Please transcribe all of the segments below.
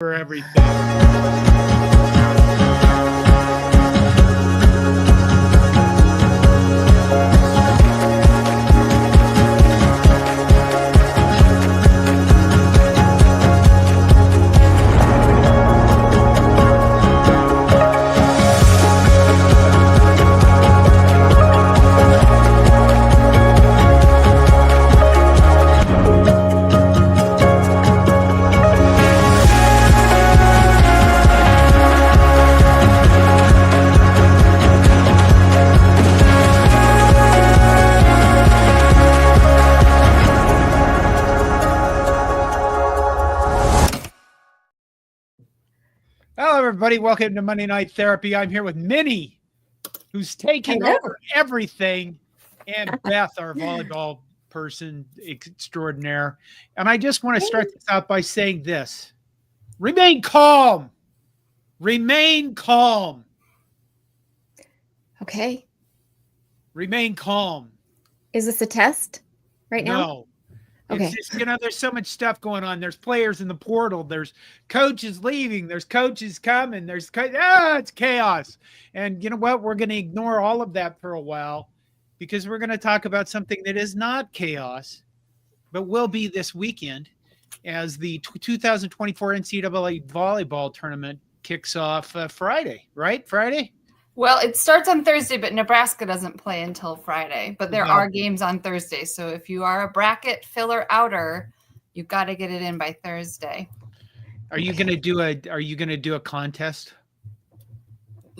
for everything. Hello, everybody. Welcome to Monday Night Therapy. I'm here with Minnie, who's taking over everything, and Beth, our volleyball person extraordinaire. And I just want to start this out by saying this. Remain calm. Remain calm. Okay. Remain calm. Is this a test right now? No. Okay. It's just, there's so much stuff going on. There's players in the portal. There's coaches leaving. There's coaches coming. It's chaos. And you know what? We're going to ignore all of that for a while because we're going to talk about something that is not chaos, but will be this weekend as the 2024 NCAA volleyball tournament kicks off Friday, right? Friday? Well, it starts on Thursday, but Nebraska doesn't play until Friday. But there are games on Thursday. So if you are a bracket filler outer, you've got to get it in by Thursday. Are you going to do a contest?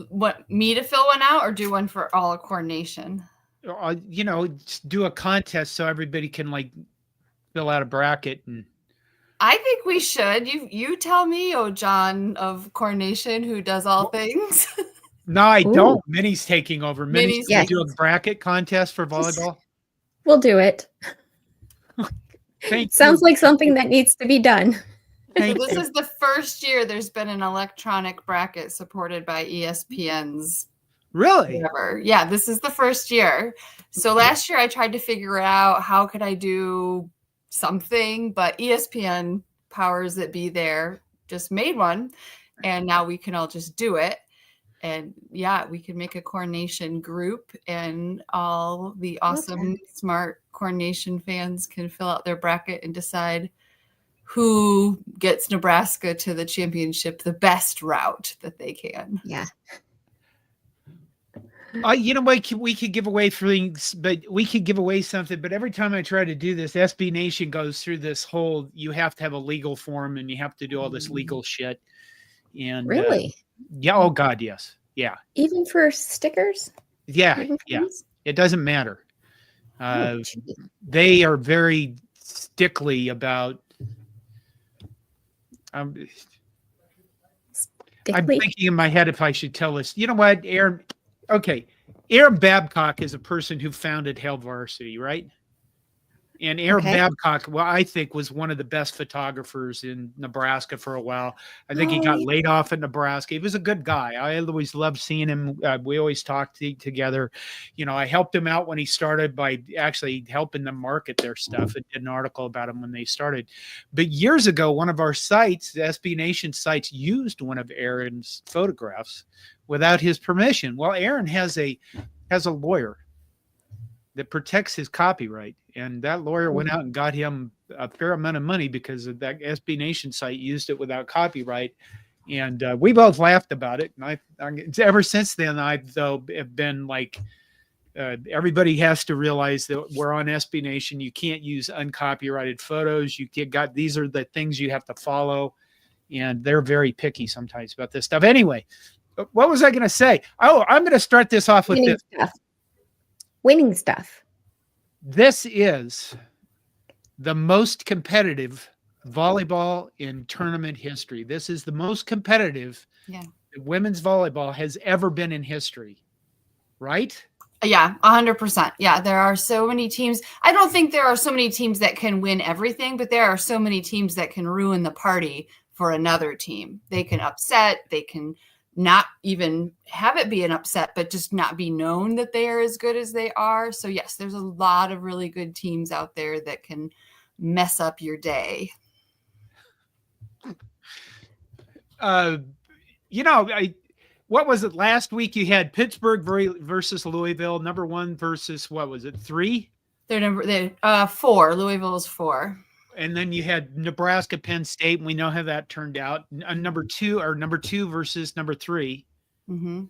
What, me to fill one out or do one for all of coordination? Just do a contest so everybody can fill out a bracket. And I think we should. You tell me, Jon of coordination, who does all things. No, I don't. Minnie's taking over. Minnie's going to do a bracket contest for volleyball. We'll do it. Sounds like something that needs to be done. So this is the first year there's been an electronic bracket supported by ESPN's. Really? Whatever. Yeah, this is the first year. So last year I tried to figure out how could I do something, but ESPN powers that be there just made one, and now we can all just do it. And yeah, we can make a coordination group and all the awesome, smart coordination fans can fill out their bracket and decide who gets Nebraska to the championship the best route that they can. Yeah. We could give away things, but we could give away something. But every time I try to do this, SB Nation goes through this whole, you have to have a legal form and you have to do all this legal shit. And really? Yeah. Oh God. Yes. Yeah. Even for stickers? Yeah. Yeah. It doesn't matter. They are very stickly about. I'm thinking in my head if I should tell this. You know what, Aaron? Okay, Aaron Babcock is a person who founded Hail Varsity, right? And Aaron Babcock, I think, was one of the best photographers in Nebraska for a while. I think he got laid off at Nebraska. He was a good guy. I always loved seeing him. We always talked together. I helped him out when he started by actually helping them market their stuff. I did an article about him when they started. But years ago, one of our sites, the SB Nation sites, used one of Aaron's photographs without his permission. Well, Aaron has a lawyer that protects his copyright. And that lawyer went out and got him a fair amount of money because of that SB Nation site used it without copyright. And we both laughed about it. And I ever since then, I've been like, everybody has to realize that we're on SB Nation. You can't use uncopyrighted photos. These are the things you have to follow. And they're very picky sometimes about this stuff. Anyway, what was I going to say? Oh, I'm going to start this off with this. Winning stuff. This is the most competitive volleyball in tournament history. This is the most competitive women's volleyball has ever been in history, right? Yeah, 100%. Yeah, there are so many teams. I don't think there are so many teams that can win everything, but there are so many teams that can ruin the party for another team. They can upset, they can not even have it be an upset, but just not be known that they are as good as they are. So yes, there's a lot of really good teams out there that can mess up your day. You know, what was it last week? You had Pittsburgh versus Louisville, number 1 versus what was it, 3? They're 4. Louisville is 4. And then you had Nebraska, Penn State, and we know how that turned out. Number two versus number 3. Mm-hmm.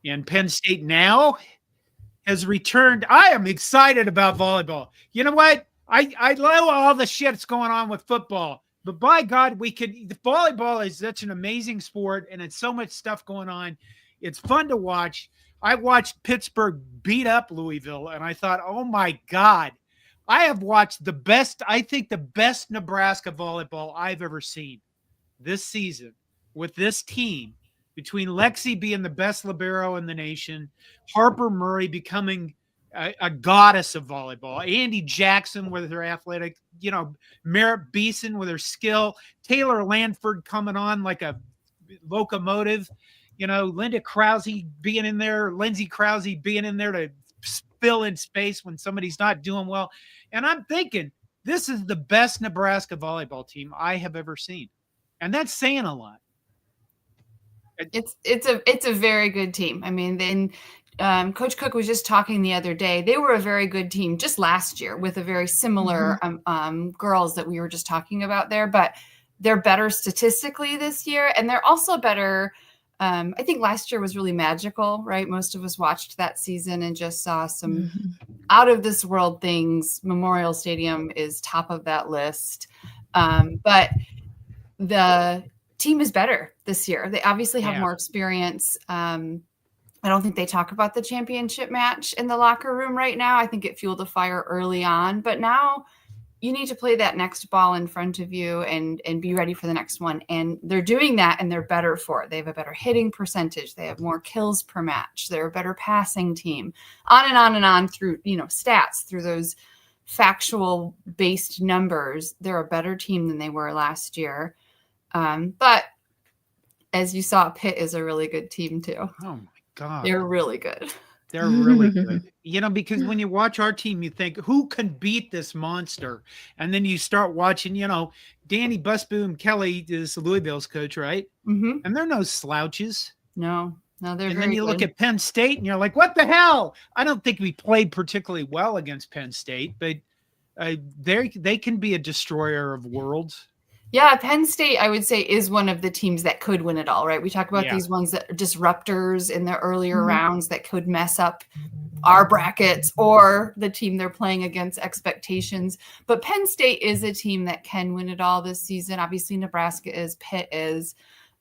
And Penn State now has returned. I am excited about volleyball. You know what? I love all the shit that's going on with football. But by God, volleyball is such an amazing sport, and it's so much stuff going on. It's fun to watch. I watched Pittsburgh beat up Louisville, and I thought, oh my God, I have watched the best Nebraska volleyball I've ever seen this season with this team, between Lexi being the best libero in the nation, Harper Murray becoming a goddess of volleyball, Andy Jackson with her athletic, Merritt Beeson with her skill, Taylor Lanford coming on like a locomotive, Linda Krause being in there, Lindsay Krause being in there to fill in space when somebody's not doing well. And I'm thinking, this is the best Nebraska volleyball team I have ever seen. And that's saying a lot. It's a very good team. I mean, then Coach Cook was just talking the other day. They were a very good team just last year with a very similar girls that we were just talking about there, but they're better statistically this year. And they're also better. I think last year was really magical, right? Most of us watched that season and just saw some out of this world things. Memorial Stadium is top of that list. But the team is better this year. They obviously have more experience. I don't think they talk about the championship match in the locker room right now. I think it fueled a fire early on, but now you need to play that next ball in front of you and be ready for the next one. And they're doing that, and they're better for it. They have a better hitting percentage. They have more kills per match. They're a better passing team, on and on and on through, stats, through those factual based numbers. They're a better team than they were last year. But as you saw, Pitt is a really good team too. Oh my God. They're really good. They're really good. Because when you watch our team, you think, who can beat this monster? And then you start watching, Danny Busboom Kelly is Louisville's coach, right? Mm-hmm. And they're no slouches. No, they're very good. And then you look at Penn State and you're like, what the hell? I don't think we played particularly well against Penn State, but they can be a destroyer of worlds. Yeah, Penn State, I would say, is one of the teams that could win it all, right? We talk about these ones that are disruptors in the earlier rounds that could mess up our brackets or the team they're playing against expectations. But Penn State is a team that can win it all this season. Obviously, Nebraska is, Pitt is.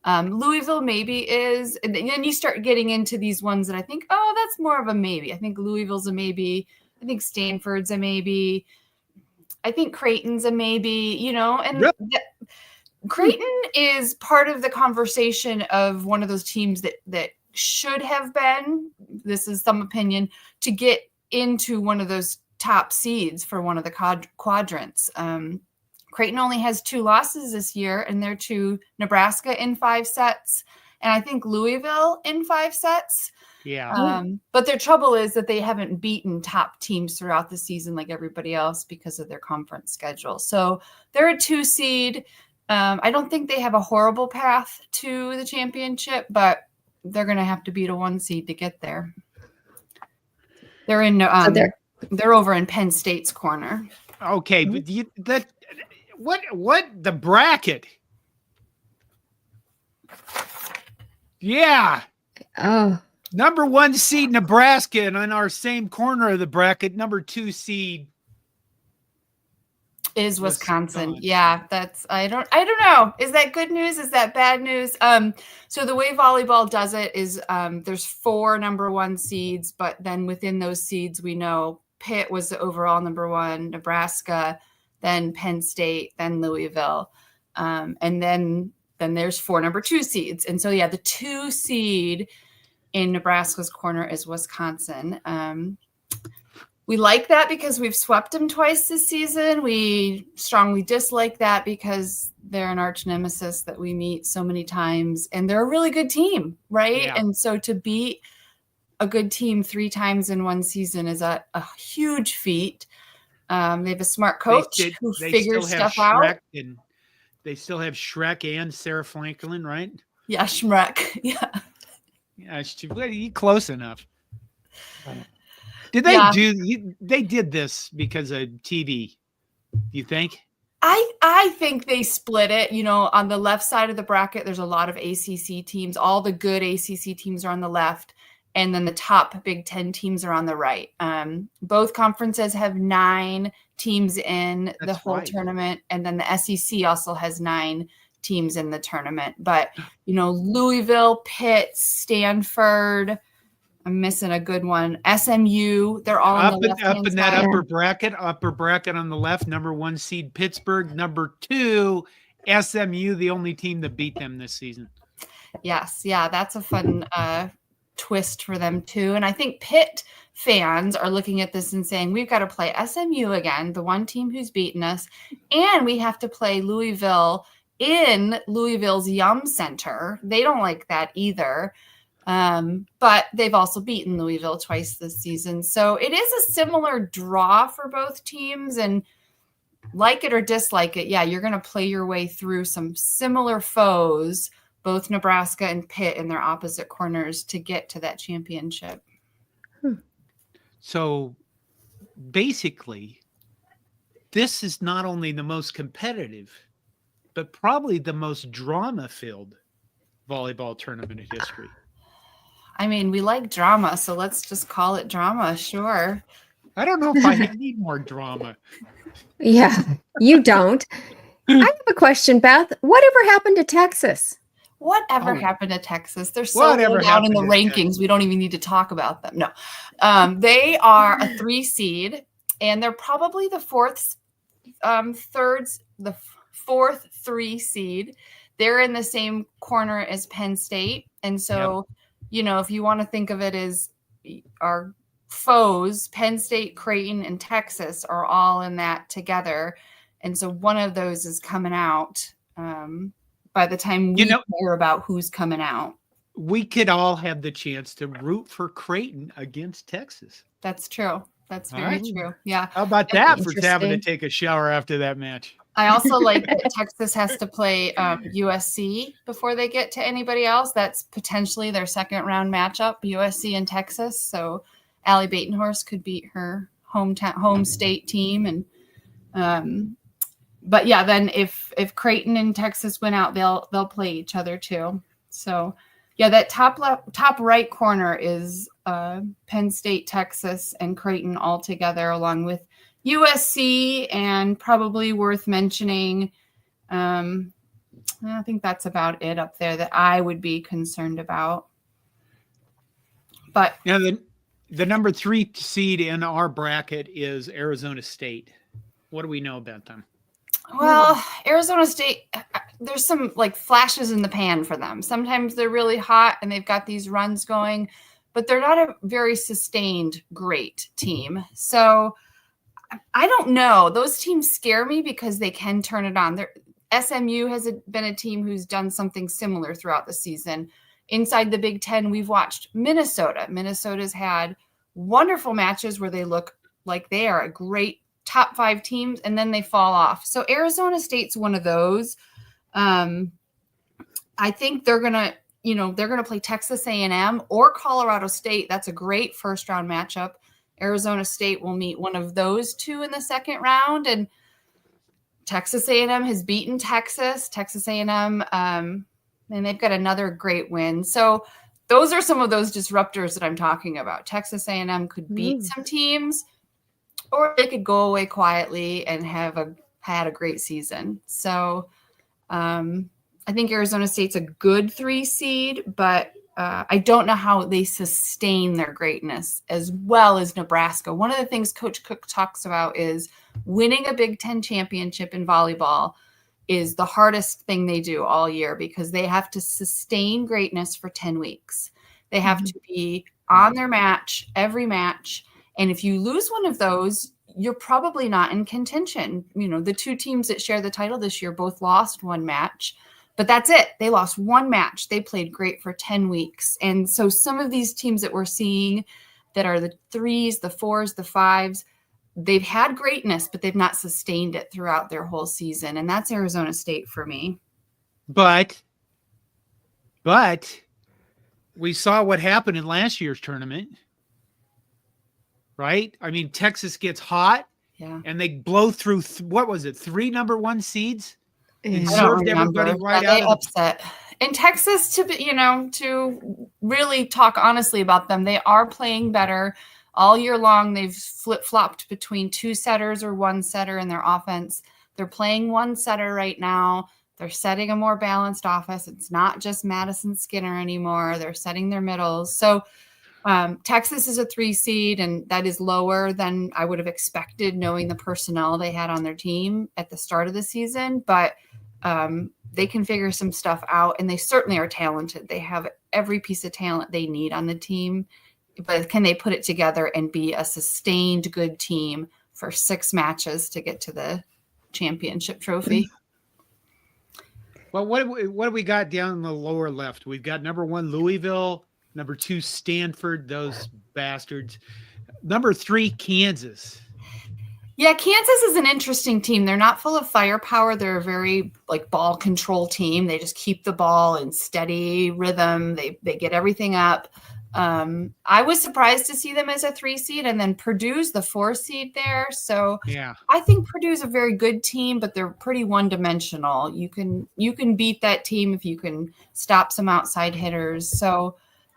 Louisville maybe is. And then you start getting into these ones that I think, oh, that's more of a maybe. I think Louisville's a maybe. I think Stanford's a maybe. I think Creighton's a maybe, and Creighton is part of the conversation of one of those teams that should have been, this is some opinion, to get into one of those top seeds for one of the quadrants. Creighton only has 2 losses this year, and they're to Nebraska in 5 sets, and I think Louisville in 5 sets. Yeah. But their trouble is that they haven't beaten top teams throughout the season like everybody else because of their conference schedule. So they're a 2 seed. I don't think they have a horrible path to the championship, but they're going to have to beat a 1 seed to get there. They're in. They're over in Penn State's corner. Okay, but what the bracket? Yeah. Oh. Number 1 seed Nebraska, and in our same corner of the bracket, number 2 seed is Wisconsin. Yeah, that's I don't know. Is that good news? Is that bad news? So the way volleyball does it is there's 4 number 1 seeds, but then within those seeds we know Pitt was the overall number 1, Nebraska, then Penn State, then Louisville, and then there's 4 number 2 seeds. And so the 2 seed in Nebraska's corner is Wisconsin. We like that because we've swept them twice this season. We strongly dislike that because they're an arch nemesis that we meet so many times, and they're a really good team, right? Yeah. And so to beat a good team 3 times in 1 season is a huge feat. They have a smart coach who figures stuff out. They still have Shrek and Sarah Franklin, right? Yeah, Schmreck. Yeah. Yeah, you close enough. Did they Yeah. They did this because of TV, you think? I think they split it. On the left side of the bracket, there's a lot of ACC teams. All the good ACC teams are on the left, and then the top Big Ten teams are on the right. Both conferences have 9 teams in the whole tournament, and then the SEC also has 9 teams in the tournament. But, Louisville, Pitt, Stanford, I'm missing a good one. SMU, they're all up on the in that upper bracket on the left. Number 1 seed Pittsburgh. Number 2 SMU, the only team that beat them this season. Yes, yeah, that's a fun twist for them too. And I think Pitt fans are looking at this and saying, we've got to play SMU again, the one team who's beaten us, and we have to play Louisville in Louisville's Yum Center. They don't like that either. But they've also beaten Louisville twice this season. So it is a similar draw for both teams, and like it or dislike it, yeah, you're going to play your way through some similar foes, both Nebraska and Pitt in their opposite corners, to get to that championship. So basically, this is not only the most competitive, but probably the most drama-filled volleyball tournament in history. I mean, we like drama, so let's just call it drama. Sure. I don't know if I need more drama. Yeah, you don't. I have a question, Beth. Whatever happened to Texas? Whatever happened to Texas? They're so low down in the rankings. We don't even need to talk about them. No, they are a 3 seed, and they're probably the fourth 3 seed. They're in the same corner as Penn State, and so. Yep. If you want to think of it as our foes, Penn State, Creighton, and Texas are all in that together. And so one of those is coming out by the time we hear about who's coming out. We could all have the chance to root for Creighton against Texas. That's true. That's very true. Yeah. How about that for having to take a shower after that match? I also like that Texas has to play USC before they get to anybody else. That's potentially their second round matchup, USC and Texas. So Allie Batenhorst could beat her home state team. And but yeah, then if Creighton and Texas win out, they'll play each other too. So yeah, that top right corner is Penn State, Texas, and Creighton all together, along with USC, and probably worth mentioning. I think that's about it up there that I would be concerned about. But the number 3 seed in our bracket is Arizona State. What do we know about them? Well, Arizona State, there's some like flashes in the pan for them. Sometimes they're really hot and they've got these runs going, but they're not a very sustained great team. So I don't know. Those teams scare me because they can turn it on. SMU has been a team who's done something similar throughout the season. Inside the Big Ten, we've watched Minnesota. Minnesota's had wonderful matches where they look like they are a great top 5 teams, and then they fall off. So Arizona State's one of those. I think they're gonna play Texas A&M or Colorado State. That's a great first round matchup. Arizona State will meet one of those 2 in the second round, and Texas A&M has beaten Texas A&M, and they've got another great win. So those are some of those disruptors that I'm talking about. Texas A&M could beat some teams, or they could go away quietly and had a great season. So I think Arizona State's a good 3 seed, but I don't know how they sustain their greatness as well as Nebraska. One of the things Coach Cook talks about is winning a Big Ten championship in volleyball is the hardest thing they do all year, because they have to sustain greatness for 10 weeks. They have to be on their match, every match. And if you lose one of those, you're probably not in contention. The 2 teams that share the title this year both lost 1 match. But that's it. They lost 1 match. They played great for 10 weeks. And so some of these teams that we're seeing that are the 3s, the 4s, the 5s, they've had greatness, but they've not sustained it throughout their whole season. And that's Arizona State for me. But we saw what happened in last year's tournament, right? I mean, Texas gets hot, and they blow through, what was it, 3 number 1 seeds? And served everybody right out of upset. And Texas, to really talk honestly about them, they are playing better all year long. They've flip-flopped between 2 setters or 1 setter in their offense. They're playing 1 setter right now. They're setting a more balanced offense. It's not just Madison Skinner anymore. They're setting their middles. So Texas is a 3 seed, and that is lower than I would have expected, knowing the personnel they had on their team at the start of the season. But they can figure some stuff out, and they certainly are talented. They have every piece of talent they need on the team. But can they put it together and be a sustained good team for 6 matches to get to the championship trophy? Well, what do we got down in the lower left? We've got number 1, Louisville, number 2, Stanford, those bastards. Number 3, Kansas. Yeah, Kansas is an interesting team. They're not full of firepower. They're a very ball control team. They just keep the ball in steady rhythm. They get everything up. I was surprised to see them as a 3 seed, and then Purdue's the 4 seed there. So yeah, I think Purdue's a very good team, but they're pretty one-dimensional. You can beat that team if you can stop some outside hitters. So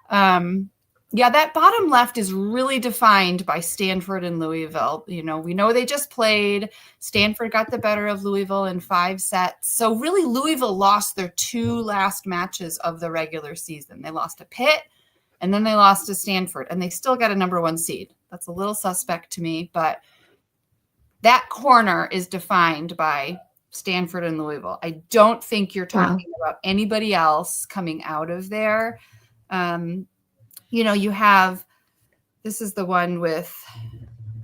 that bottom left is really defined by Stanford and Louisville. We know they just played. Stanford got the better of Louisville in 5 sets. So really Louisville lost their 2 last matches of the regular season. They lost to Pitt, and then they lost to Stanford, and they still got a number 1 seed. That's a little suspect to me, but that corner is defined by Stanford and Louisville. I don't think you're talking about anybody else coming out of there. You have, this is the one with,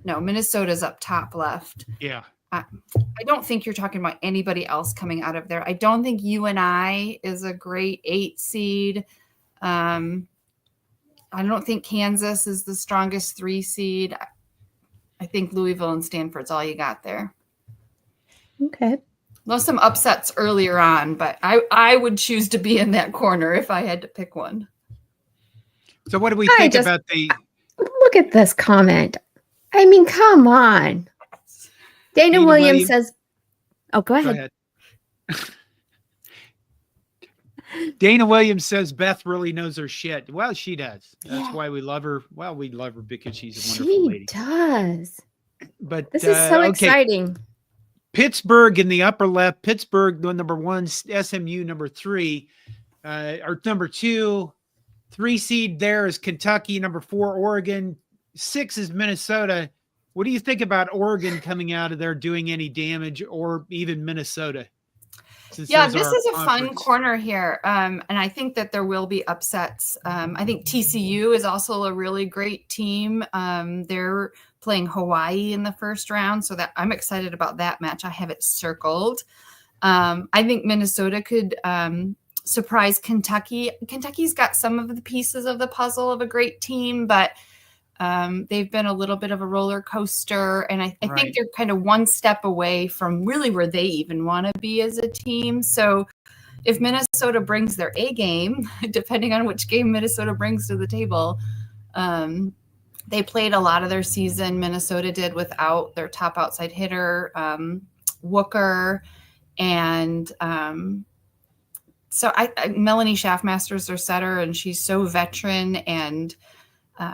Minnesota's up top left. Yeah. I don't think you're talking about anybody else coming out of there. I don't think UNI is a great 8 seed. I don't think Kansas is the strongest 3 seed. I think Louisville and Stanford's all you got there. Okay. There's some upsets earlier on, but I would choose to be in that corner if I had to pick one. So what do we think about the... Look at this comment. I mean, come on. Dana Williams says... Oh, go ahead. Dana Williams says Beth really knows her shit. Well, she does. That's why we love her. Well, we love her because she's a wonderful lady. She does. But this is so exciting. Pittsburgh in the upper left. Pittsburgh, the number 1, SMU number 3, or number 2. 3 seed there is Kentucky. Number 4, Oregon. 6 is Minnesota. What do you think about Oregon coming out of there doing any damage, or even Minnesota? This is a fun corner here. And I think that there will be upsets. I think TCU is also a really great team. They're playing Hawaii in the first round, so that I'm excited about that match. I have it circled. I think Minnesota could surprise Kentucky. Kentucky's got some of the pieces of the puzzle of a great team, but they've been a little bit of a roller coaster, and I think they're kind of one step away from really where they even want to be as a team. So if Minnesota brings their A game, depending on which game Minnesota brings to the table, they played a lot of their season, Minnesota did, without their top outside hitter, Wooker, and so Melanie Schaffmaster's their setter, and she's so veteran, and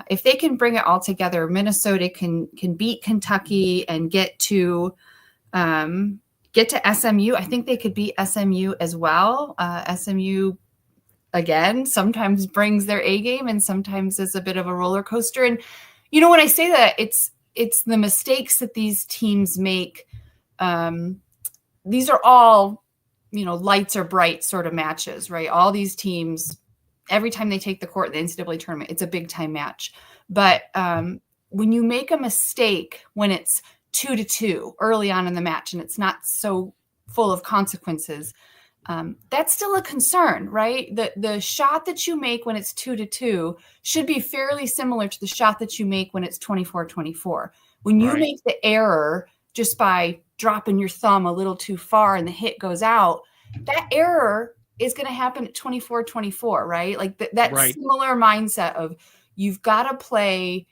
if they can bring it all together, Minnesota can beat Kentucky and get to SMU. I think they could beat SMU as well. SMU, again, sometimes brings their A game and sometimes is a bit of a roller coaster. And, when I say that, it's the mistakes that these teams make. These are all, lights are bright sort of matches, right? All these teams, every time they take the court in the NCAA tournament, it's a big time match. But when you make a mistake when it's 2-2 early on in the match and it's not so full of consequences, that's still a concern, right? The shot that you make when it's 2-2 should be fairly similar to the shot that you make when it's 24-24. When you Right. make the error just by dropping your thumb a little too far and the hit goes out, that error is going to happen at 24-24, right? Like that Right. similar mindset of you've got to play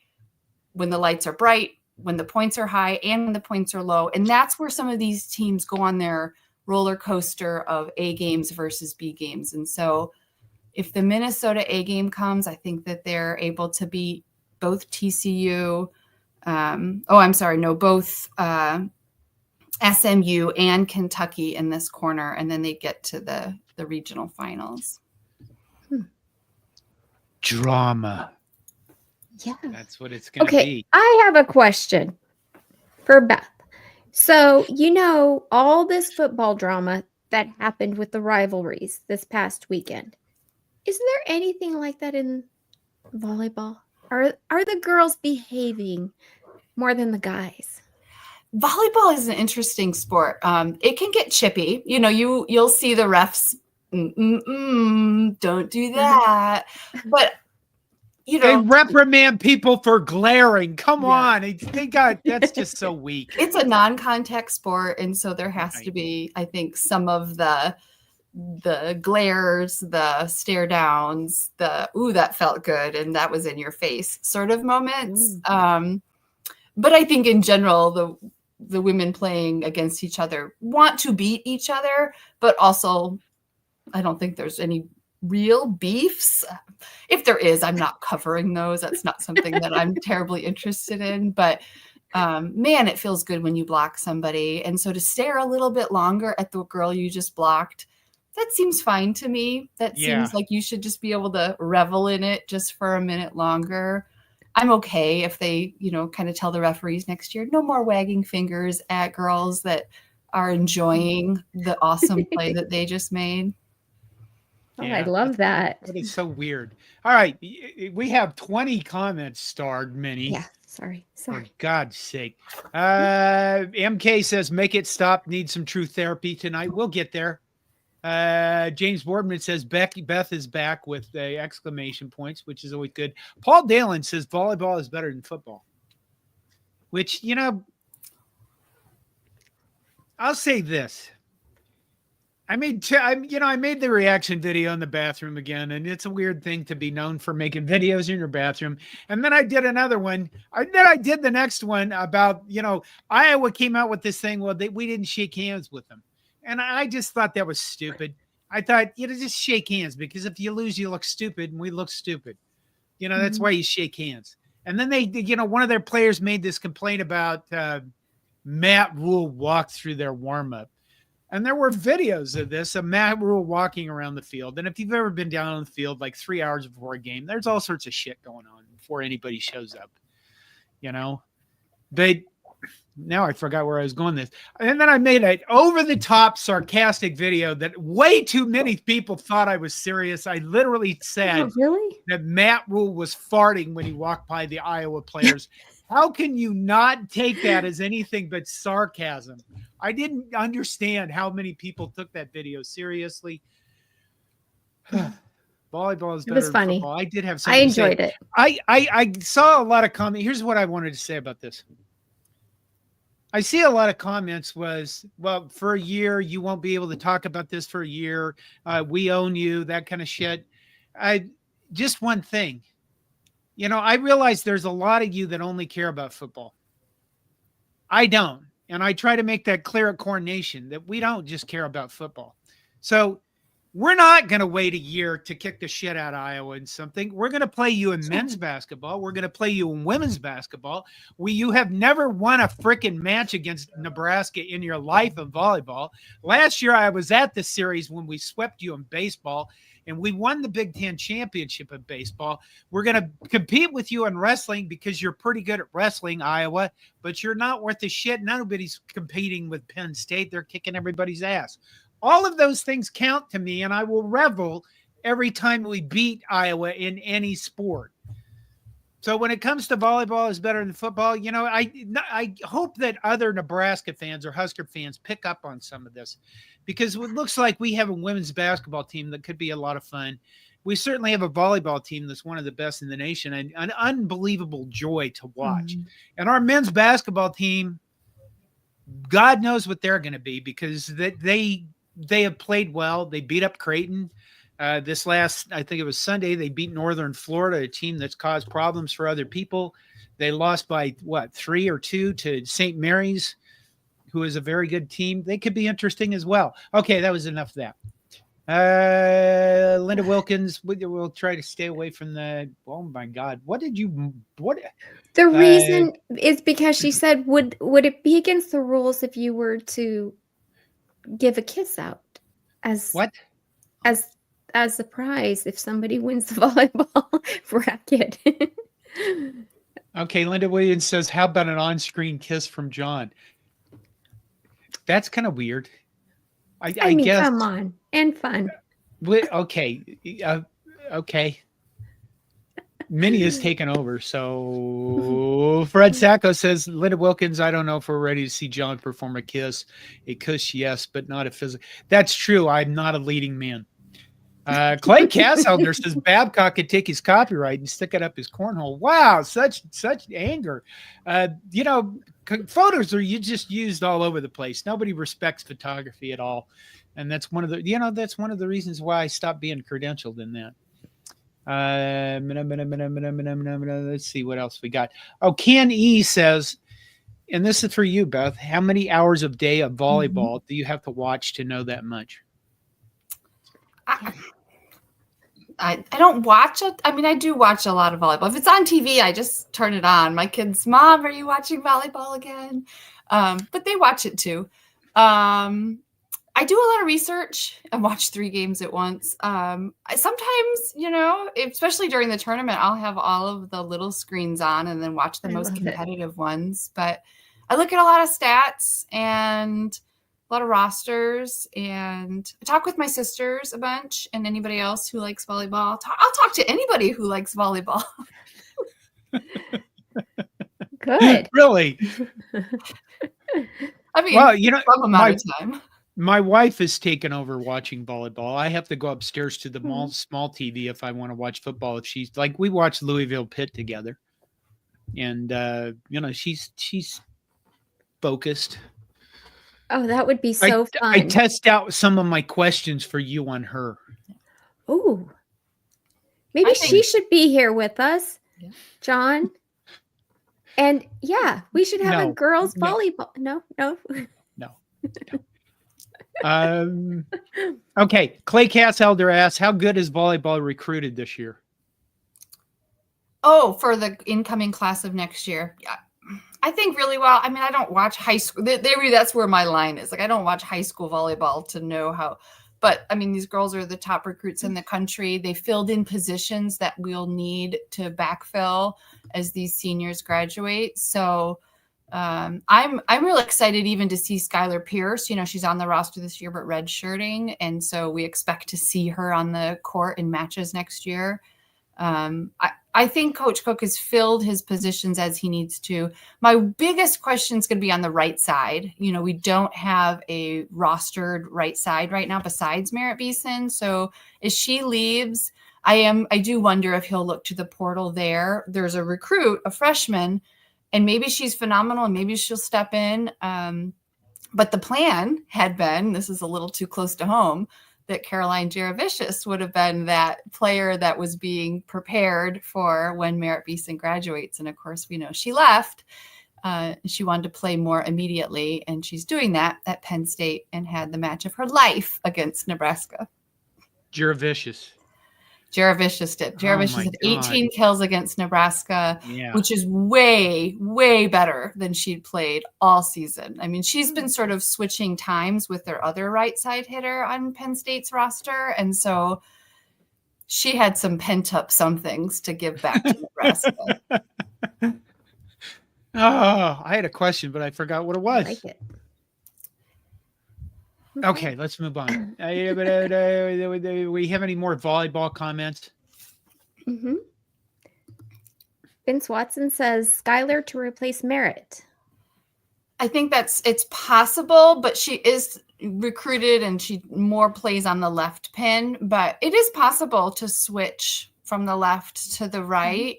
when the lights are bright, when the points are high, and when the points are low. And that's where some of these teams go on their roller coaster of A games versus B games. And so if the Minnesota A game comes, I think that they're able to beat both TCU. Both SMU and Kentucky in this corner, and then they get to the regional finals. Drama. Yeah. That's what it's going to Okay, be. I have a question for Beth. So, all this football drama that happened with the rivalries this past weekend. Is there anything like that in volleyball? Are the girls behaving more than the guys? Volleyball is an interesting sport. It can get chippy. You'll see the refs, don't do that. But they reprimand people for glaring. Come on. That's just so weak. It's a non-contact sport. And so there has to be, I think, some of the glares, the stare downs, that felt good and that was in your face sort of moments. But I think in general, the women playing against each other want to beat each other, but also I don't think there's any real beefs. If there is, I'm not covering those. That's not something that I'm terribly interested in, but man, it feels good when you block somebody. And so to stare a little bit longer at the girl you just blocked, that seems fine to me. That seems like you should just be able to revel in it just for a minute longer. I'm okay if they, kind of tell the referees next year, no more wagging fingers at girls that are enjoying the awesome play that they just made. Oh, I love that. That is so weird. All right. We have 20 comments starred, Minnie. Yeah. Sorry. For God's sake. MK says, make it stop. Need some true therapy tonight. We'll get there. James Boardman says, Beth is back with the exclamation points, which is always good. Paul Dalen says, volleyball is better than football. Which, I'll say this. I made the reaction video in the bathroom again, and it's a weird thing to be known for making videos in your bathroom. And then I did another one. Then I did the next one about, Iowa came out with this thing. Well, we didn't shake hands with them. And I just thought that was stupid. I thought, just shake hands, because if you lose, you look stupid, and we look stupid. That's why you shake hands. And then they, one of their players made this complaint about Matt Rule walked through their warm-up. And there were videos of this, of Matt Rule walking around the field. And if you've ever been down on the field like 3 hours before a game, there's all sorts of shit going on before anybody shows up, But now I forgot where I was going this. And then I made an over-the-top sarcastic video that way too many people thought I was serious. I literally said that Matt Rule was farting when he walked by the Iowa players. How can you not take that as anything but sarcasm? I didn't understand how many people took that video seriously. Volleyball is better than funny. football. I did have something I enjoyed it. I saw a lot of comments. Here's what I wanted to say about this. I see a lot of comments was, well, for a year, you won't be able to talk about this for a year. We own you, that kind of shit. Just one thing. I realize there's a lot of you that only care about football. I don't. And I try to make that clear at Corn Nation that we don't just care about football. So we're not going to wait a year to kick the shit out of Iowa in something. We're going to play you in men's basketball. We're going to play you in women's basketball. You have never won a freaking match against Nebraska in your life in volleyball. Last year, I was at the series when we swept you in baseball, and we won the Big Ten championship in baseball. We're going to compete with you in wrestling because you're pretty good at wrestling, Iowa, but you're not worth a shit. Nobody's competing with Penn State. They're kicking everybody's ass. All of those things count to me, and I will revel every time we beat Iowa in any sport. So when it comes to volleyball is better than football, I hope that other Nebraska fans or Husker fans pick up on some of this, because it looks like we have a women's basketball team that could be a lot of fun. We certainly have a volleyball team that's one of the best in the nation and an unbelievable joy to watch. Mhm. And our men's basketball team, God knows what they're going to be, because they have played well. They beat up Creighton. This last, I think it was Sunday, they beat Northern Florida, a team that's caused problems for other people. They lost by 3 or 2 to St. Mary's, who is a very good team. They could be interesting as well. Okay, that was enough of that. Linda Wilkins, we'll try to stay away from the, oh my God, what? The reason is because she said, would it be against the rules if you were to give a kiss out as what? As a prize if somebody wins the volleyball bracket? Okay, Linda Williams says, how about an on-screen kiss from Jon? That's kind of weird. I mean, guess. Come on, and fun. Okay. Okay. Minnie is taken over. So Fred Sacco says, Linda Wilkins, I don't know if we're ready to see Jon perform a kiss. A kiss, yes, but not a physical. That's true. I'm not a leading man. Clay Casselder says Babcock could take his copyright and stick it up his cornhole. Wow, such anger. Photos are just used all over the place. Nobody respects photography at all, and that's one of the reasons why I stopped being credentialed in that. Let's see what else we got. Oh, Ken E says, and this is for you, Beth. How many hours a day of volleyball do you have to watch to know that much? I don't watch it. I mean, I do watch a lot of volleyball. If it's on TV, I just turn it on. My kids, Mom, are you watching volleyball again? But they watch it too. I do a lot of research and watch 3 games at once. Sometimes, especially during the tournament, I'll have all of the little screens on and then watch the most competitive ones. But I look at a lot of stats and a lot of rosters, and I talk with my sisters a bunch and anybody else who likes volleyball. I'll talk to anybody who likes volleyball. Good. Really? I mean, well, some amount of time. My wife has taken over watching volleyball. I have to go upstairs to the small TV if I want to watch football. If she's like, we watch Louisville Pitt together, and she's focused. Oh, that would be so fun. I test out some of my questions for you on her. Oh, maybe she should be here with us, Jon. And we should have a girls volleyball. No. Okay. Clay Casselder asks, how good is volleyball recruited this year? Oh, for the incoming class of next year. Yeah. I think really well. I mean, I don't watch high school. That's where my line is. Like, I don't watch high school volleyball to know how. But, I mean, these girls are the top recruits in the country. They filled in positions that we'll need to backfill as these seniors graduate. So I'm really excited even to see Skylar Pierce. She's on the roster this year, but redshirting. And so we expect to see her on the court in matches next year. I think Coach Cook has filled his positions as he needs to. My biggest question is going to be on the right side. We don't have a rostered right side right now besides Merritt Beeson. So as she leaves, I do wonder if he'll look to the portal there. There's a recruit, a freshman, and maybe she's phenomenal and maybe she'll step in. But the plan had been, this is a little too close to home, that Caroline Jaravicius would have been that player that was being prepared for when Merritt Beeson graduates. And of course, we know she left. She wanted to play more immediately, and she's doing that at Penn State and had the match of her life against Nebraska. Jaravicius did. Jaravicius had 18 kills against Nebraska, yeah, which is way, way better than she'd played all season. I mean, she's been sort of switching times with their other right side hitter on Penn State's roster. And so she had some pent up somethings to give back to Nebraska. Oh, I had a question, but I forgot what it was. I like it. Okay, let's move on. We have any more volleyball comments? Mm-hmm. Vince Watson says Skylar to replace Merritt. I think it's possible, but she is recruited and she more plays on the left pin, but it is possible to switch from the left to the right.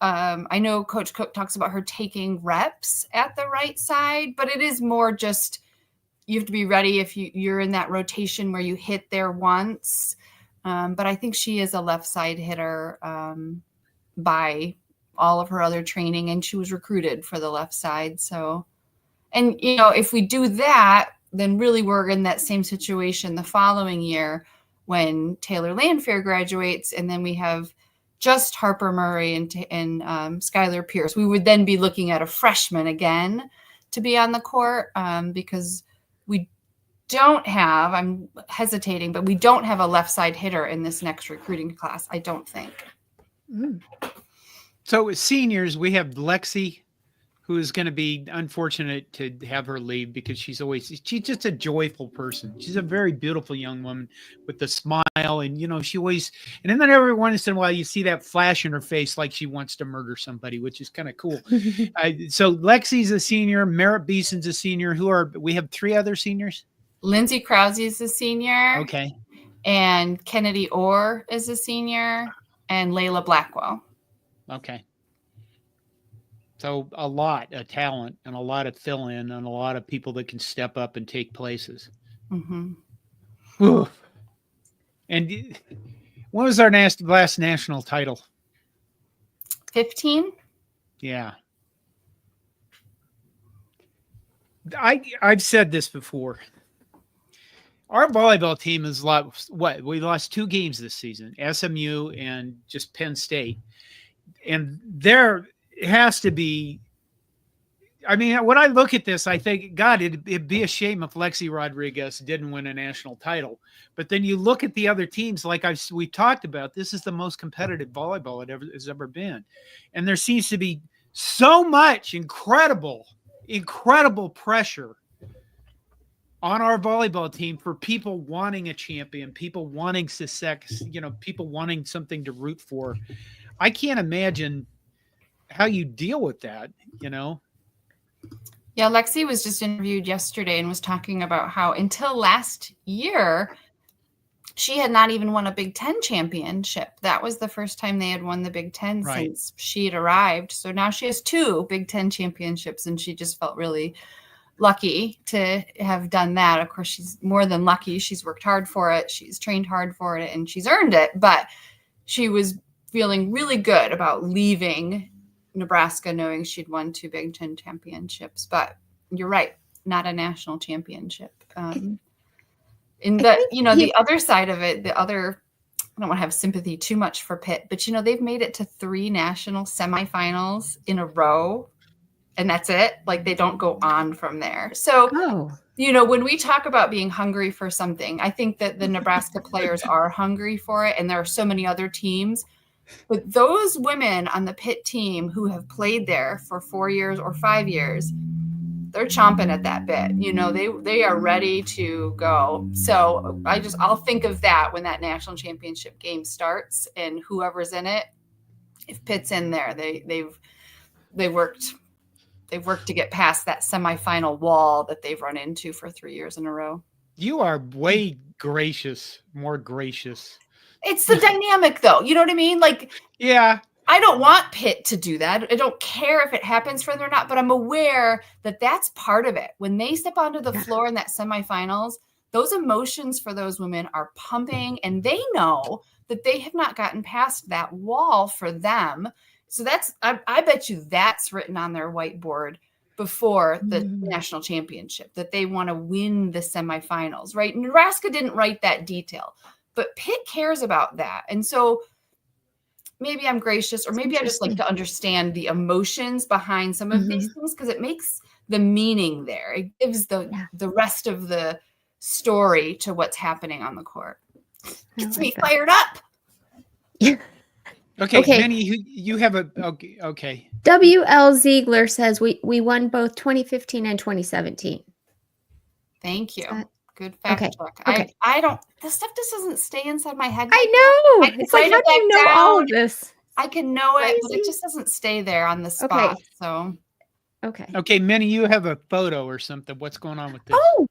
I know Coach Cook talks about her taking reps at the right side, but it is more just you have to be ready if you're in that rotation where you hit there once. But I think she is a left side hitter by all of her other training, and she was recruited for the left side. So, and if we do that, then really we're in that same situation the following year when Taylor Landfair graduates, and then we have just Harper Murray and Skylar Pierce. We would then be looking at a freshman again to be on the court because we don't have, I'm hesitating, but we don't have a left side hitter in this next recruiting class, I don't think. So as seniors, we have Lexi, who is going to be unfortunate to have her leave because she's just a joyful person. She's a very beautiful young woman with a smile. And, she always, and then every once in a while you see that flash in her face like she wants to murder somebody, which is kind of cool. So Lexi's a senior. Merritt Beeson's a senior. We have 3 other seniors? Lindsay Krause is a senior. Okay. And Kennedy Orr is a senior. And Layla Blackwell. Okay. So a lot of talent and a lot of fill-in and a lot of people that can step up and take places. Mm-hmm. And what was our last national title? 15? Yeah. I've said this before. Our volleyball team has lost, we lost 2 games this season, SMU and just Penn State. And there has to be, I mean, when I look at this, I think, God, it'd be a shame if Lexi Rodriguez didn't win a national title. But then you look at the other teams, like we talked about, this is the most competitive volleyball it has ever been. And there seems to be so much incredible pressure on our volleyball team for people wanting a champion, people wanting success, people wanting something to root for. I can't imagine how you deal with that, Yeah, Lexi was just interviewed yesterday and was talking about how until last year, she had not even won a Big Ten championship. That was the first time they had won the Big Ten since she had arrived. So now she has 2 Big Ten championships, and she just felt really lucky to have done that. Of course, she's more than lucky. She's worked hard for it. She's trained hard for it, and she's earned it. But she was feeling really good about leaving Nebraska knowing she'd won 2 Big Ten championships. But you're right, not a national championship. The other side of it, I don't want to have sympathy too much for Pitt, but they've made it to 3 national semifinals in a row, and that's it. Like, they don't go on from there. So, when we talk about being hungry for something, I think that the Nebraska players are hungry for it, and there are so many other teams. But those women on the Pitt team who have played there for 4 years or 5 years, they're chomping at that bit. They are ready to go. So I'll think of that when that national championship game starts, and whoever's in it, if Pitt's in there, they've worked to get past that semifinal wall that they've run into for 3 years in a row. You are way more gracious. It's the dynamic, though. You know what I mean? Like, yeah, I don't want Pitt to do that. I don't care if it happens for them or not, but I'm aware that that's part of it. When they step onto the floor in that semifinals, those emotions for those women are pumping, and they know that they have not gotten past that wall for them. So I bet you that's written on their whiteboard before the national championship, that they want to win the semifinals, right? Nebraska didn't write that detail, but Pitt cares about that. And so maybe I'm gracious, or maybe I just like to understand the emotions behind some of these things, because it makes the meaning there. It gives the rest of the story to what's happening on the court. Gets me fired up. Okay, Minnie, you have okay. W.L. Ziegler says we won both 2015 and 2017. Thank you. Good fact check. Okay. I don't, the stuff just doesn't stay inside my head. I know. It's like, how do you know all of this? I can know it, but Crazy. it just doesn't stay there on the spot. Okay. So Okay, Minnie, you have a photo or something. What's going on with this? Oh,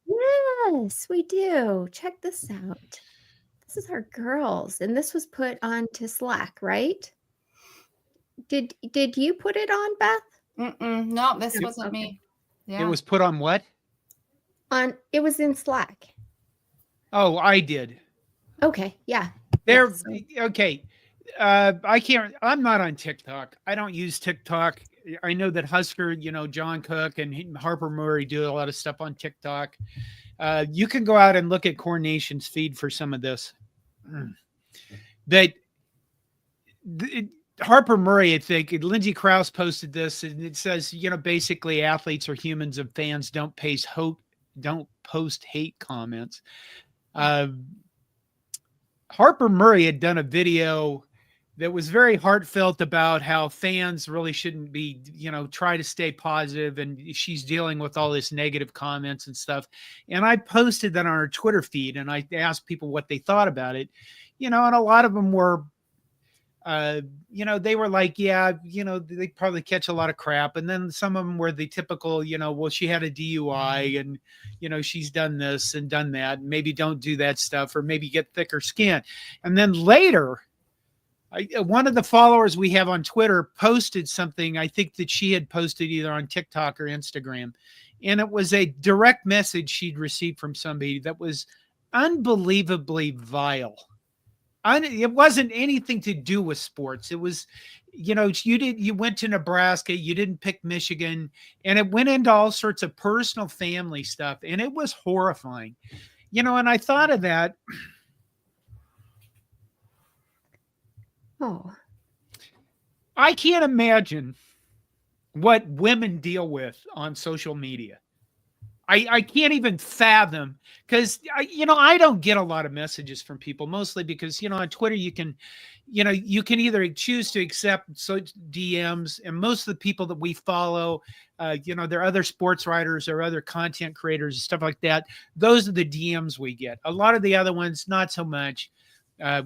yes, we do. Check this out. This is our girls, and this was put onto Slack, right? Did you put it on, Beth? no, this wasn't Okay. me. Yeah. It was put on what? It was in Slack. Oh, I did. Okay, yeah. There. Yeah, Okay. I'm not on TikTok. I don't use TikTok. I know that Husker, John Cook and Harper Murray do a lot of stuff on TikTok. You can go out and look at Core Nation's feed for some of this. Harper Murray, I think, Lindsey Krause posted this, and it says, basically athletes are humans and fans don't post hate comments. Harper Murray had done a video that was very heartfelt about how fans really shouldn't be, try to stay positive, and she's dealing with all this negative comments and stuff. And I posted that on our Twitter feed, and I asked people what they thought about it, and a lot of them were, they were like, yeah, they probably catch a lot of crap. And then some of them were the typical, well, she had a DUI and, she's done this and done that. Maybe don't do that stuff, or maybe get thicker skin. And then later, one of the followers we have on Twitter posted something, I think that she had posted either on TikTok or Instagram. And it was a direct message she'd received from somebody that was unbelievably vile. It wasn't anything to do with sports. It was, you went to Nebraska, you didn't pick Michigan, and it went into all sorts of personal family stuff. And it was horrifying, and I thought of that. Oh, I can't imagine what women deal with on social media. I can't even fathom, because I don't get a lot of messages from people, mostly because on Twitter you can either choose to accept DMs, and most of the people that we follow, they're other sports writers or other content creators and stuff like that. Those are the DMs we get. A lot of the other ones, not so much.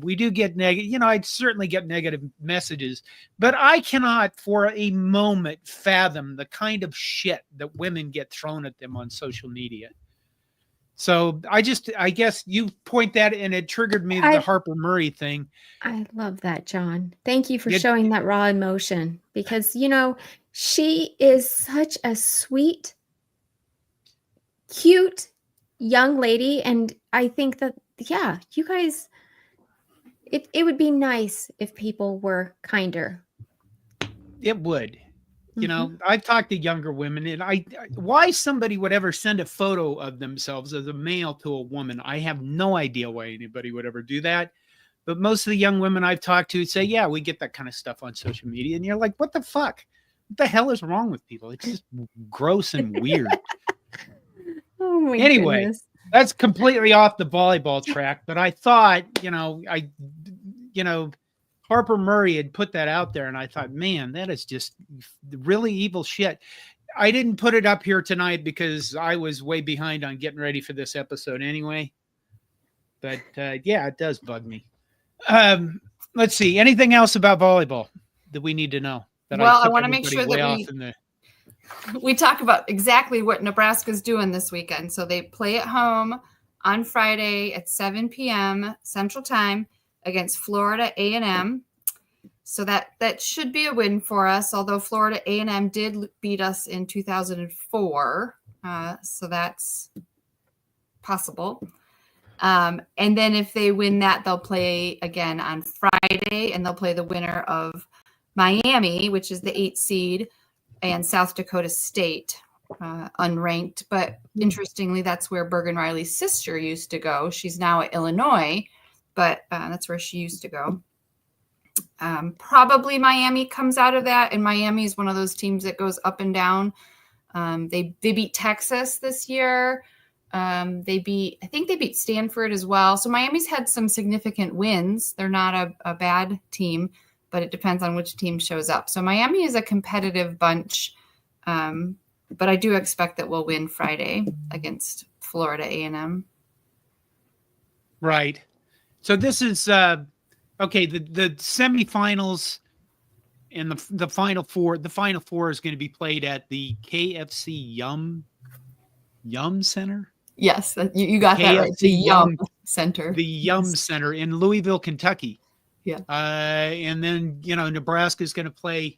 We do get negative, I'd certainly get negative messages, but I cannot for a moment fathom the kind of shit that women get thrown at them on social media. So I guess you point that, and it triggered me the Harper Murray thing. I love that, John. Thank you for showing that raw emotion, because, she is such a sweet, cute young lady. And I think that, yeah, you guys, it would be nice if people were kinder. It would. I've talked to younger women, and why somebody would ever send a photo of themselves as a male to a woman, I have no idea why anybody would ever do that. But most of the young women I've talked to say, yeah, we get that kind of stuff on social media. And you're like, what the fuck? What the hell is wrong with people? It's just gross and weird. Oh my anyway, goodness. That's completely off the volleyball track. But I thought, Harper Murray had put that out there, and I thought, man, that is just really evil shit. I didn't put it up here tonight because I was way behind on getting ready for this episode anyway. But yeah, it does bug me. Let's see. Anything else about volleyball that we need to know? I want to make sure that we talk about exactly what Nebraska's doing this weekend. So they play at home on Friday at 7 p.m. Central Time against Florida A&M. So that should be a win for us, although Florida A&M did beat us in 2004. So that's possible. And then if they win that, they'll play again on Friday, and they'll play the winner of Miami, which is the 8th seed, and South Dakota State, unranked. But interestingly, that's where Bergen Riley's sister used to go. She's now at Illinois, but that's where she used to go. Probably Miami comes out of that, and Miami is one of those teams that goes up and down. They beat Texas this year. I think they beat Stanford as well. So Miami's had some significant wins. They're not a bad team, but it depends on which team shows up. So Miami is a competitive bunch, but I do expect that we'll win Friday against Florida A&M. Right. So this is okay. The semifinals And the final four is going to be played at the KFC Yum Center. Yes, you got that right. The Yum Center. The Yum Center in Louisville, Kentucky. Yeah. And then, Nebraska's going to play.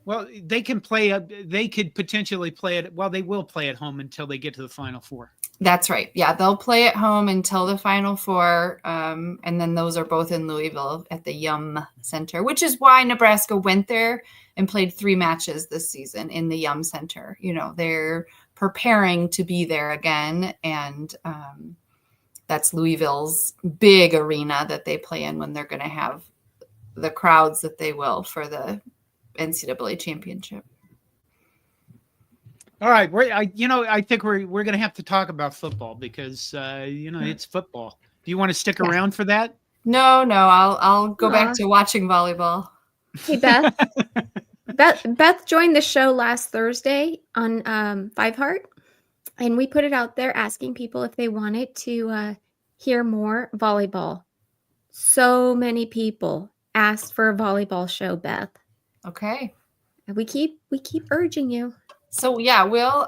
Well, they could potentially play it. Well, they will play at home until they get to the Final Four. That's right. Yeah, they'll play at home until the Final Four. And then those are both in Louisville at the Yum Center, which is why Nebraska went there and played 3 matches this season in the Yum Center. They're preparing to be there again. And that's Louisville's big arena that they play in when they're going to have the crowds that they will for the NCAA championship. All right, I think we're going to have to talk about football because it's football. Do you want to stick around for that? No, I'll go back to watching volleyball. Hey, Beth. Beth joined the show last Thursday on 5 Heart, and we put it out there asking people if they wanted to hear more volleyball. So many people asked for a volleyball show, Beth. Okay. And we keep urging you. So yeah, we'll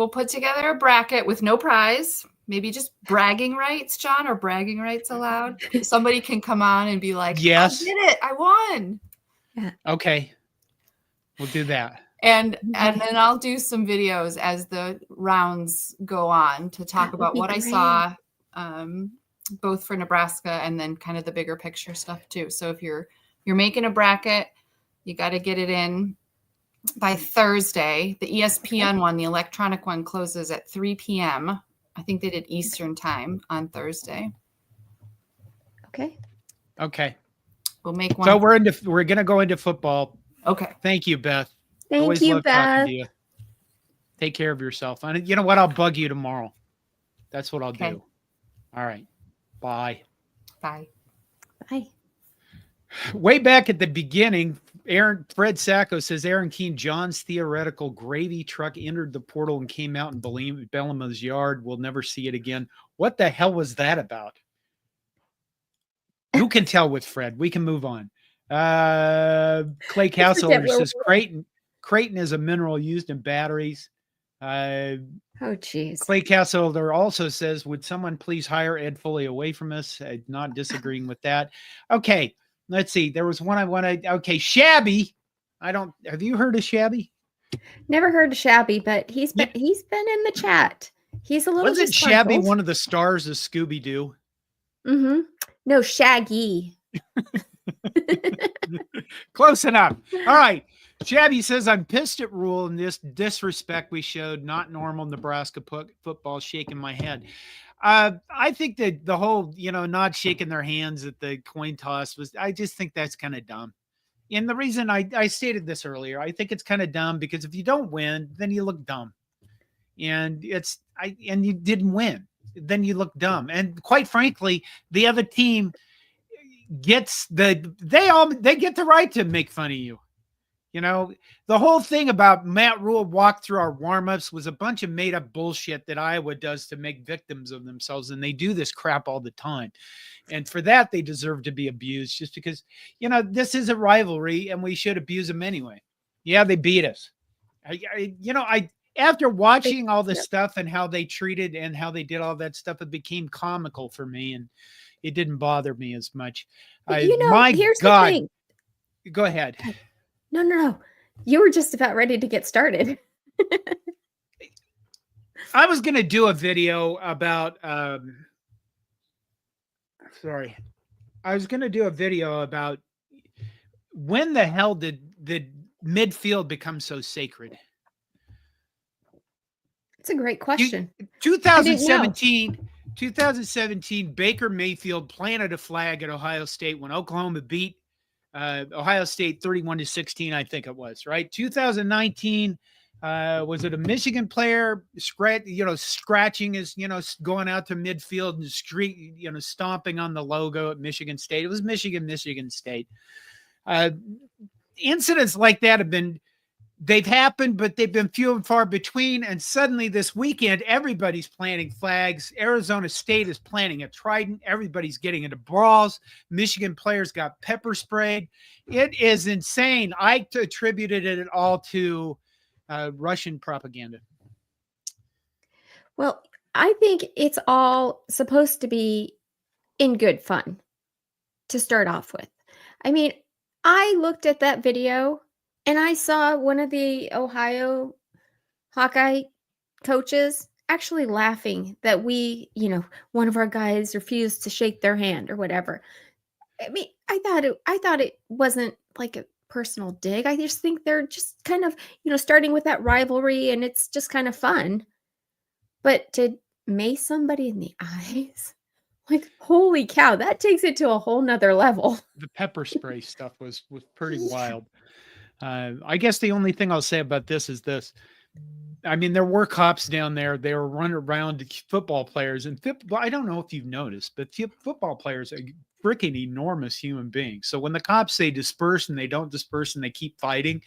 put together a bracket with no prize, maybe just bragging rights, Jon, or bragging rights allowed. Somebody can come on and be like, yes, I did it, I won. Yeah. Okay. We'll do that. And then I'll do some videos as the rounds go on to talk about what I saw, both for Nebraska and then kind of the bigger picture stuff too. So if you're making a bracket, you got to get it in by Thursday. The ESPN one, the electronic one, closes at 3 p.m. I think they did Eastern time on Thursday. Okay. We'll make one. So we're going to go into football. Okay. Thank you, Beth. Thank you, Beth. You. Take care of yourself. And you know what? I'll bug you tomorrow. That's what I'll do. All right. Bye. Bye. Way back at the beginning, Fred Sacco says Aaron Keene, John's theoretical gravy truck entered the portal and came out in Bellama's yard. We'll never see it again. What the hell was that about? Who can tell with Fred? We can move on. Clay Castleholder says Creighton is a mineral used in batteries. Oh, geez. Clay Castleholder also says, would someone please hire Ed Foley away from us? I'm not disagreeing with that. Okay. Let's see. There was one I wanted. Okay. Shabby. Have you heard of Shabby? Never heard of Shabby, but he's been in the chat. He's a little Wasn't Shabby one of the stars of Scooby-Doo? Mm-hmm. No, Shaggy. Close enough. All right. Shabby says, I'm pissed at Rule and this disrespect we showed. Not normal Nebraska football. Shaking my head. I think that the whole, not shaking their hands at the coin toss I just think that's kind of dumb. And the reason I stated this earlier, I think it's kind of dumb because if you don't win, then you look dumb. And and you didn't win, then you look dumb. And quite frankly, the other team gets they get the right to make fun of you. The whole thing about Matt Rule walked through our warm-ups was a bunch of made-up bullshit that Iowa does to make victims of themselves, and they do this crap all the time. And for that, they deserve to be abused just because, this is a rivalry, and we should abuse them anyway. Yeah, they beat us. After watching all this stuff and how they treated and how they did all that stuff, it became comical for me, and it didn't bother me as much. Here's the thing. Go ahead. No. You were just about ready to get started. I was going to do a video about, I was going to do a video about when the hell did midfield become so sacred? It's a great question. 2017, Baker Mayfield planted a flag at Ohio State when Oklahoma beat Ohio State 31-16, I think it was, right? 2019, was it a Michigan player scratching his, going out to midfield and stomping on the logo at Michigan State? It was Michigan State. Incidents like that have been they've happened, but they've been few and far between. And suddenly this weekend, everybody's planting flags. Arizona State is planting a trident. Everybody's getting into brawls. Michigan players got pepper sprayed. It is insane. I attributed it all to Russian propaganda. Well, I think it's all supposed to be in good fun to start off with. I mean, I looked at that video and I saw one of the Ohio Hawkeye coaches actually laughing that one of our guys refused to shake their hand or whatever. I mean, I thought it wasn't like a personal dig. I just think they're just kind of, starting with that rivalry, and it's just kind of fun. But to mace somebody in the eyes, like, holy cow, that takes it to a whole nother level. The pepper spray stuff was pretty wild. I guess the only thing I'll say about this is this. I mean, there were cops down there. They were running around football players. And I don't know if you've noticed, but football players are freaking enormous human beings. So when the cops say disperse and they don't disperse and they keep fighting,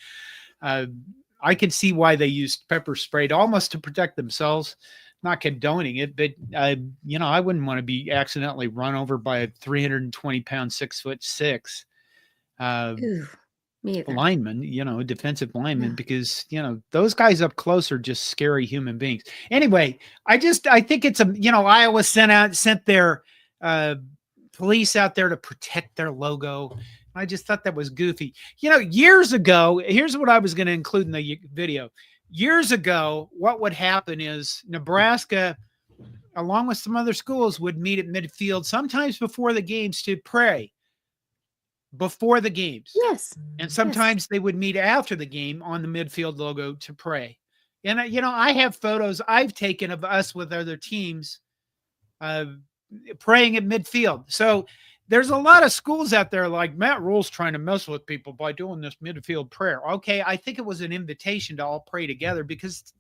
I can see why they used pepper spray almost to protect themselves. Not condoning it, but I wouldn't want to be accidentally run over by a 320-pound, 6'6" lineman, a defensive lineman, because those guys up close are just scary human beings. Anyway, I think it's Iowa sent their police out there to protect their logo. I just thought that was goofy. Years ago, here's what I was going to include in the video. Years ago, what would happen is Nebraska, along with some other schools, would meet at midfield sometimes before the games to pray. Before the games. Yes. And sometimes they would meet after the game on the midfield logo to pray. And, I have photos I've taken of us with other teams praying at midfield. So there's a lot of schools out there like Matt Rule's trying to mess with people by doing this midfield prayer. Okay, I think it was an invitation to all pray together because,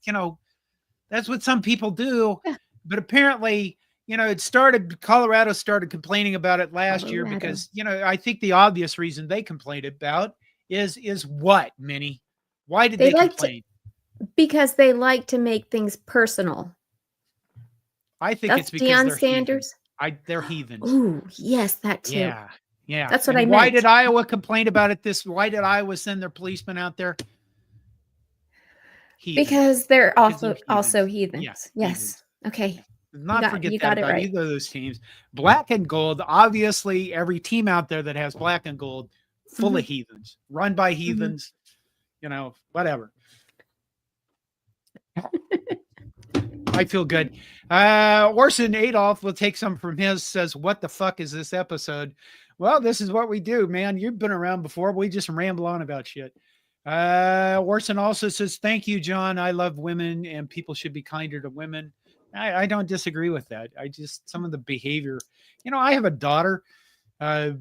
that's what some people do. Yeah. But apparently, Colorado started complaining about it last year because, I think the obvious reason they complained about is what, Minnie? Why did they complain? Because they like to make things personal. I think it's because Deion they're Sanders. They're heathens. Ooh, yes, that too. Yeah. That's what I meant. Why did Iowa complain about it? Why did Iowa send their policemen out there? Heathens. Because they're also heathens. Yes. Heathens. Okay. Not forget that about either of those teams. Black and gold, obviously every team out there that has black and gold, full of heathens, run by heathens, whatever. I feel good. Orson Adolf will take some from his, says, what the fuck is this episode? Well, this is what we do, man. You've been around before. We just ramble on about shit. Orson also says, thank you, Jon. I love women and people should be kinder to women. I don't disagree with that. Some of the behavior, I have a daughter. I'll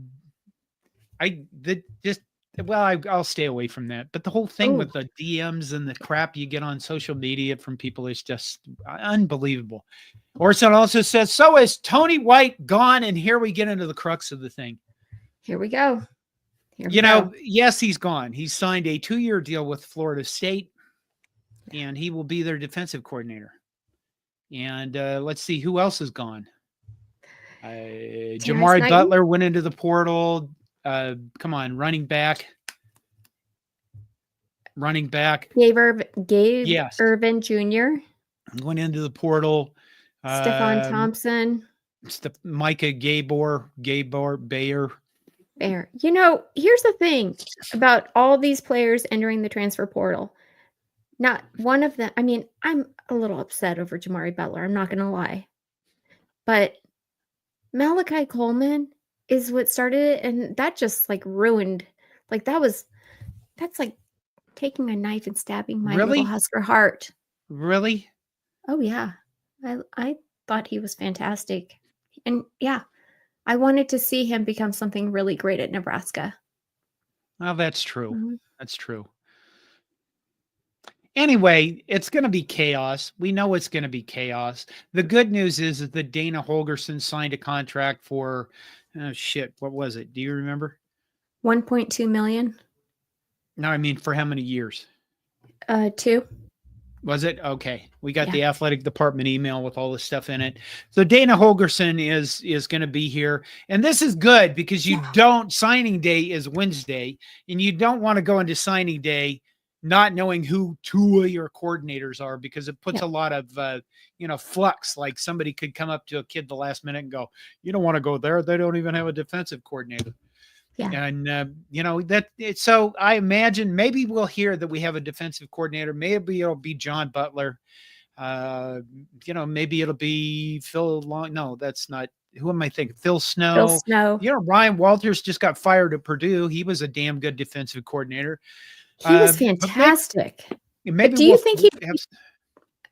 stay away from that. But the whole thing with the DMs and the crap you get on social media from people is just unbelievable. Orson also says, so is Tony White gone? And here we get into the crux of the thing. Here we go. Yes, he's gone. He's signed a 2-year deal with Florida State, and he will be their defensive coordinator. And let's see who else is gone. Jimari Butler went into the portal. Come on, running back. Gabe Ervin Jr. went into the portal. Stephon Thompson. Micah Bayer. Here's the thing about all these players entering the transfer portal. Not one of them. I mean, I'm a little upset over Jimari Butler. I'm not going to lie. But Malachi Coleman is what started it. And that just ruined. That's like taking a knife and stabbing my little Husker heart. Really? Oh, yeah. I thought he was fantastic. And yeah, I wanted to see him become something really great at Nebraska. Well, that's true. Mm-hmm. That's true. Anyway, it's going to be chaos. We know it's going to be chaos. The good news is that Dana Holgorsen signed a contract for, what was it? Do you remember? 1.2 million. No, I mean, for how many years? 2. Was it? Okay. We got Yeah. the athletic department email with all this stuff in it. So Dana Holgorsen is going to be here. And this is good because signing day is Wednesday, and you don't want to go into signing day not knowing who two of your coordinators are, because it puts a lot of, flux. Like somebody could come up to a kid the last minute and go, you don't want to go there. They don't even have a defensive coordinator. Yeah. And, so I imagine maybe we'll hear that we have a defensive coordinator. Maybe it'll be Jon Butler. Maybe it'll be Phil Long. No, that's not. Who am I thinking? Phil Snow. Phil Snow. Ryan Walters just got fired at Purdue. He was a damn good defensive coordinator. He was fantastic. Maybe do you think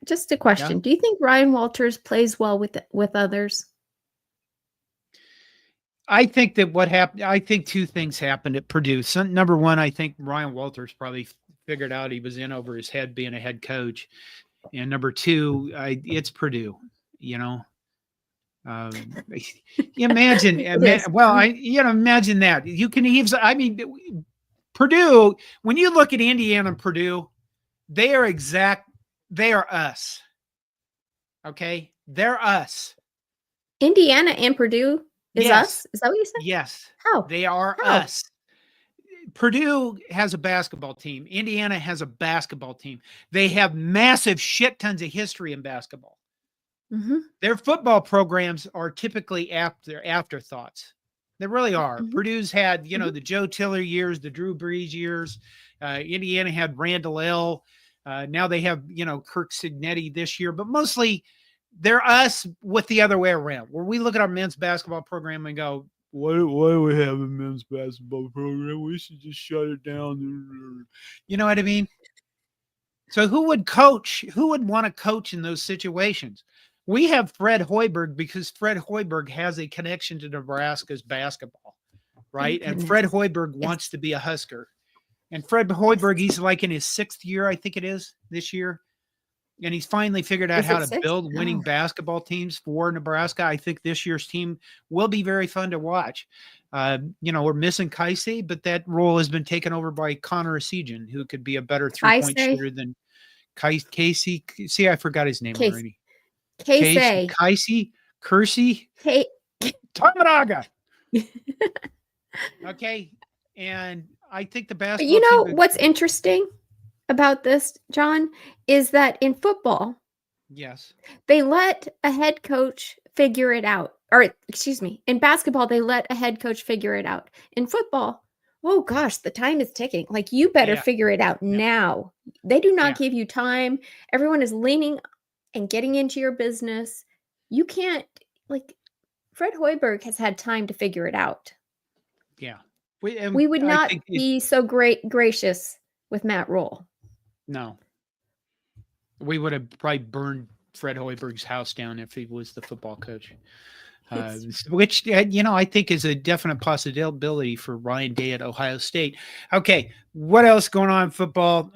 just a question. Yeah? Do you think Ryan Walters plays well with others? I think that what happened, I think two things happened at Purdue. Number one, I think Ryan Walters probably figured out he was in over his head being a head coach. And number two, it's Purdue, imagine that you can even, Purdue, when you look at Indiana and Purdue, they are us. Okay. They're us. Indiana and Purdue is us? Is that what you said? Yes. How? They are us. Purdue has a basketball team. Indiana has a basketball team. They have massive shit tons of history in basketball. Mm-hmm. Their football programs are typically afterthoughts. They really are. Mm-hmm. Purdue's had, the Joe Tiller years, the Drew Brees years. Indiana had Randall L. Now they have, Kirk Cignetti this year, but mostly they're us with the other way around, where we look at our men's basketball program and go, why do we have a men's basketball program? We should just shut it down. You know what I mean? So who would want to coach in those situations? We have Fred Hoiberg because Fred Hoiberg has a connection to Nebraska's basketball, right? And Fred Hoiberg wants to be a Husker. And Fred Hoiberg, he's like in his 6th year, I think it is, this year. And he's finally figured out how to build winning basketball teams for Nebraska. I think this year's team will be very fun to watch. We're missing Casey, but that role has been taken over by Connor Esigian, who could be a better 3-point shooter than Casey. See, I forgot his name already. Casey, Kersey, Tamaraga. Okay. And I think the basketball team what's interesting about this, Jon, is that in football, they let a head coach figure it out. Or, excuse me, in basketball, they let a head coach figure it out. In football, oh gosh, the time is ticking. Like, you better figure it out now. They do not give you time. Everyone is leaning and getting into your business. You can't, Fred Hoiberg has had time to figure it out. Yeah. We would not be so gracious with Matt Rule. No. We would have probably burned Fred Hoiberg's house down if he was the football coach. Which, I think is a definite possibility for Ryan Day at Ohio State. Okay. What else going on in football?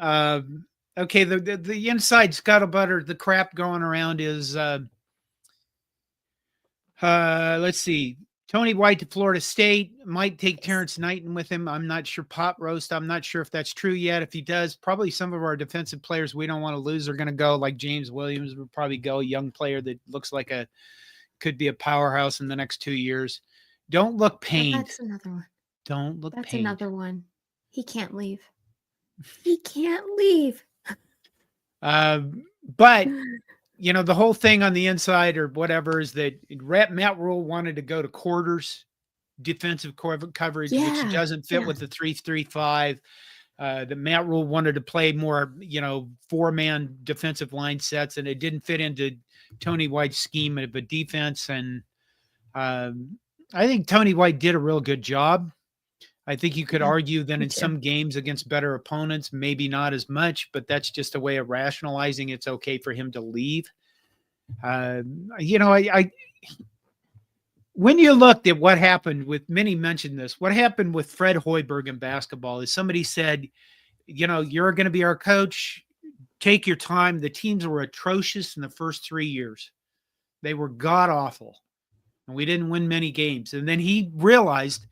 Okay. The inside scuttlebutt, the crap going around is, let's see. Tony White to Florida State, might take Terrance Knighton with him. I'm not sure. Pot roast. I'm not sure if that's true yet. If he does, probably some of our defensive players we don't want to lose are going to go. Like James Williams would probably go, a young player that looks like could be a powerhouse in the next 2 years. Don't look pained. That's another one. Don't look That's pained. Another one. He can't leave. He can't leave. But the whole thing on the inside or whatever is that Matt Rule wanted to go to quarters defensive coverage, which doesn't fit with the 3-3-5. The Matt Rule wanted to play more, 4-man defensive line sets, and it didn't fit into Tony White's scheme of a defense. And I think Tony White did a real good job. I think you could argue that in some games against better opponents, maybe not as much, but that's just a way of rationalizing it's okay for him to leave. When you looked at what happened with, Minnie mentioned this, what happened with Fred Hoiberg in basketball is somebody said, you're going to be our coach. Take your time. The teams were atrocious in the first 3 years. They were god awful. And we didn't win many games. And then he realized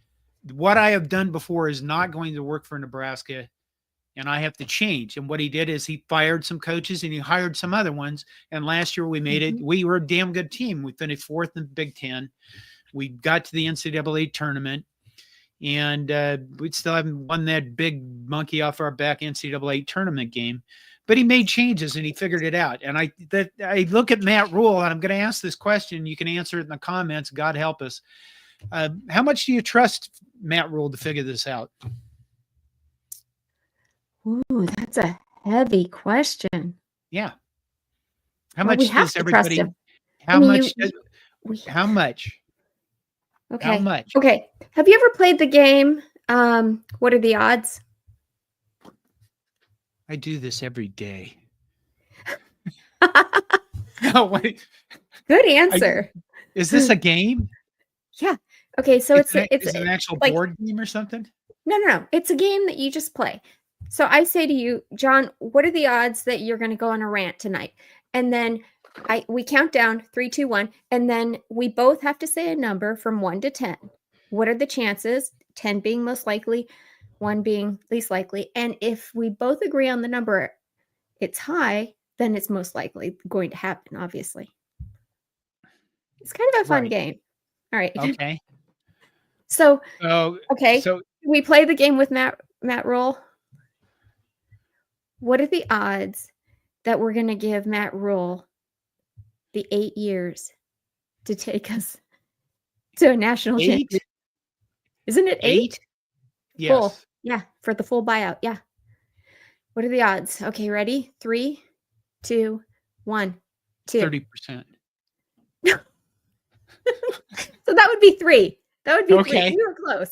what I have done before is not going to work for Nebraska. and I have to change. And what he did is he fired some coaches and he hired some other ones. And last year we made it. We were a damn good team. We finished 4th in the Big Ten. We got to the NCAA tournament, and we still haven't won that big monkey off our back NCAA tournament game. But he made changes and he figured it out. And I look at Matt Rule, and I'm going to ask this question. You can answer it in the comments. God help us. How much do you trust Matt Rule to figure this out? Ooh, that's a heavy question. Yeah. How much does everybody? How much? How much? Okay. How much? Okay. Have you ever played the game? What are the odds? I do this every day. No, wait. Good answer. Is this a game? Yeah. Okay. So it's an actual board game or something? No. It's a game that you just play. So I say to you, John, what are the odds that you're going to go on a rant tonight? And then we count down 3, 2, 1, and then we both have to say a number from 1 to 10. What are the chances? 10 being most likely, 1 being least likely. And if we both agree on the number, it's high, then it's most likely going to happen, obviously. It's kind of a fun game. All right. Okay. So, okay. So we play the game with Matt Rule. What are the odds that we're going to give Matt Rule the 8 years to take us to a national championship? Isn't it 8? Yes. Full. Yeah, for the full buyout. Yeah. What are the odds? Okay, ready? 3, 2, 1, 2. 30%. So that would be 3. That would be 3.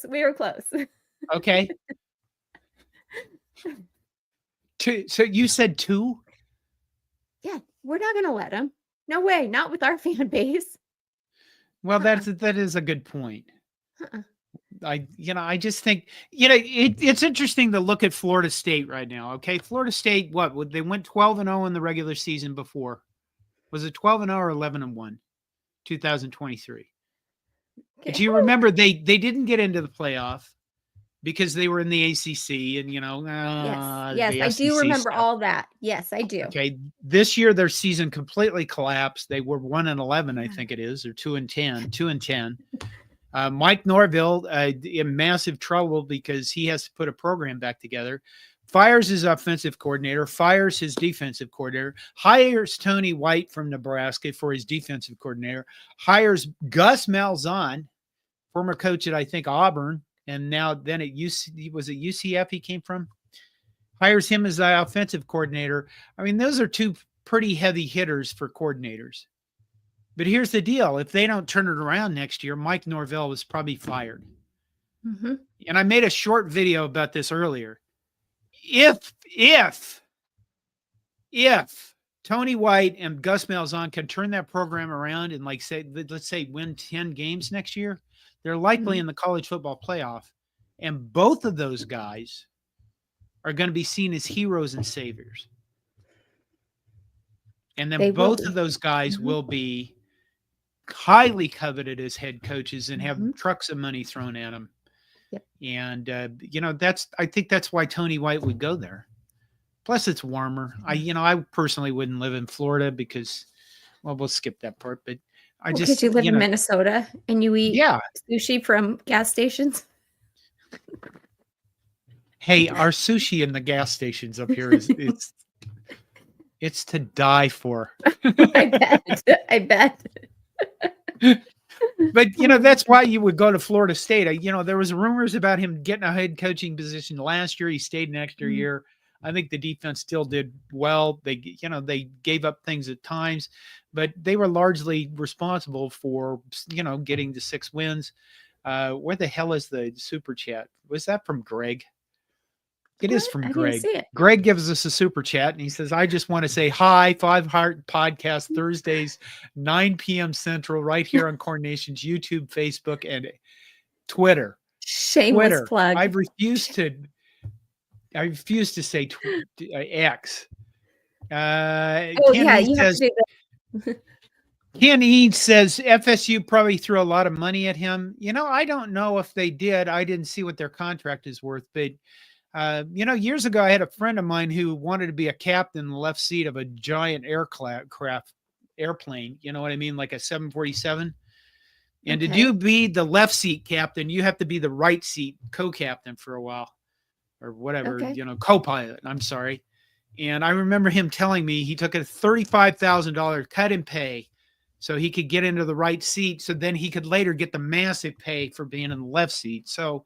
We were close. Okay. 2. So you said 2? Yeah, we're not going to let him. No way. Not with our fan base. Well, that is a good point. I just think, it's interesting to look at Florida State right now. Okay. Florida State, they went 12-0 in the regular season before. Was it 12-0 or 11-1? 2023. Okay. Do you remember they didn't get into the playoff because they were in the ACC and, yes, I do remember all that. Yes, I do. Okay. This year, their season completely collapsed. They were 1-11, I think it is, or 2-10. Mike Norville in massive trouble because he has to put a program back together. Fires his offensive coordinator, fires his defensive coordinator, hires Tony White from Nebraska for his defensive coordinator, hires Gus Malzahn, former coach at, I think, Auburn, and now then at UCF he came from, hires him as the offensive coordinator. I mean, those are 2 pretty heavy hitters for coordinators. But here's the deal. If they don't turn it around next year, Mike Norvell is probably fired. Mm-hmm. And I made a short video about this earlier. If Tony White and Gus Malzahn can turn that program around and let's say win 10 games next year, they're likely in the college football playoff. And both of those guys are going to be seen as heroes and saviors. And then both of those guys will be highly coveted as head coaches and have trucks of money thrown at them. Yep. And, I think that's why Tony White would go there. Plus it's warmer. I personally wouldn't live in Florida because, we'll skip that part, but because you live in Minnesota and you eat sushi from gas stations. Hey, our sushi in the gas stations up here it's to die for. I bet. But, that's why you would go to Florida State. There was rumors about him getting a head coaching position last year. He stayed an extra year. I think the defense still did well. They gave up things at times, but they were largely responsible for, getting to 6 wins. Where the hell is the super chat? Was that from Greg? It is from Greg. Greg gives us a super chat and he says, I just want to say hi, 5 Heart Podcast Thursdays, 9 p.m. Central, right here on Corn Nation's YouTube, Facebook, and Twitter. Shameless plug. I refuse to say X. You have to do that. Ken Eads says FSU probably threw a lot of money at him. I don't know if they did. I didn't see what their contract is worth, but Years ago, I had a friend of mine who wanted to be a captain in the left seat of a giant airplane. You know what I mean? Like a 747. And to be the left seat captain, you have to be the right seat co-captain for a while or whatever, co-pilot. I'm sorry. And I remember him telling me he took a $35,000 cut in pay so he could get into the right seat. So then he could later get the massive pay for being in the left seat. So,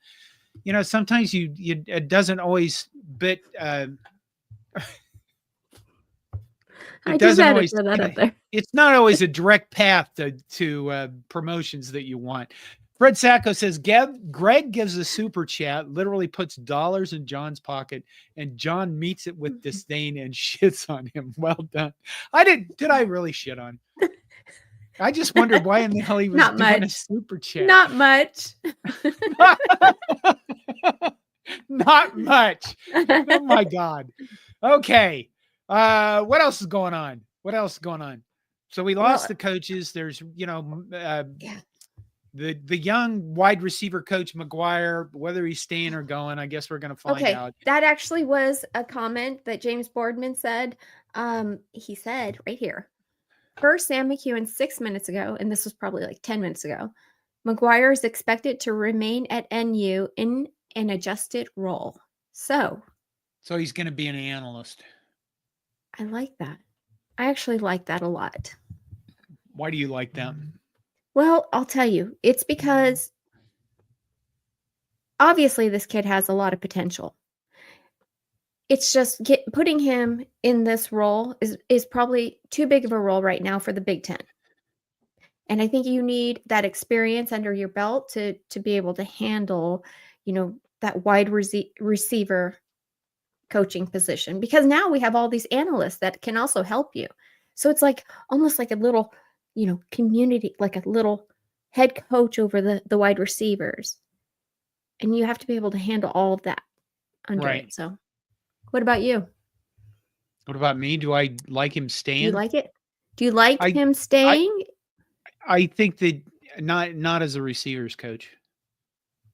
sometimes it doesn't always bit. It's not always a direct path to promotions that you want. Fred Sacco says, Greg gives a super chat, literally puts dollars in John's pocket, and John meets it with disdain and shits on him. Well done. Did I really shit on? I just wondered why in the hell he was doing a super chat. Not much. Not much. Oh my God. Okay. What else is going on? So we lost the coaches. There's, the young wide receiver coach McGuire, whether he's staying or going, I guess we're going to find out. That actually was a comment that James Boardman said. He said right here, per Sam McEwen 6 minutes ago, and this was probably like 10 minutes ago, McGuire is expected to remain at NU in an adjusted role. So he's going to be an analyst. I like that. I actually like that a lot. Why do you like that? Well, I'll tell you. It's because obviously this kid has a lot of potential. It's just putting him in this role is probably too big of a role right now for the Big Ten. And I think you need that experience under your belt to be able to handle, that wide receiver coaching position, because now we have all these analysts that can also help you. So it's like almost like a little, community, like a little head coach over the wide receivers. And you have to be able to handle all of that under it. So what about you? What about me? Do I like him staying? Do you like it? Do you like him staying? I think that not as a receivers coach.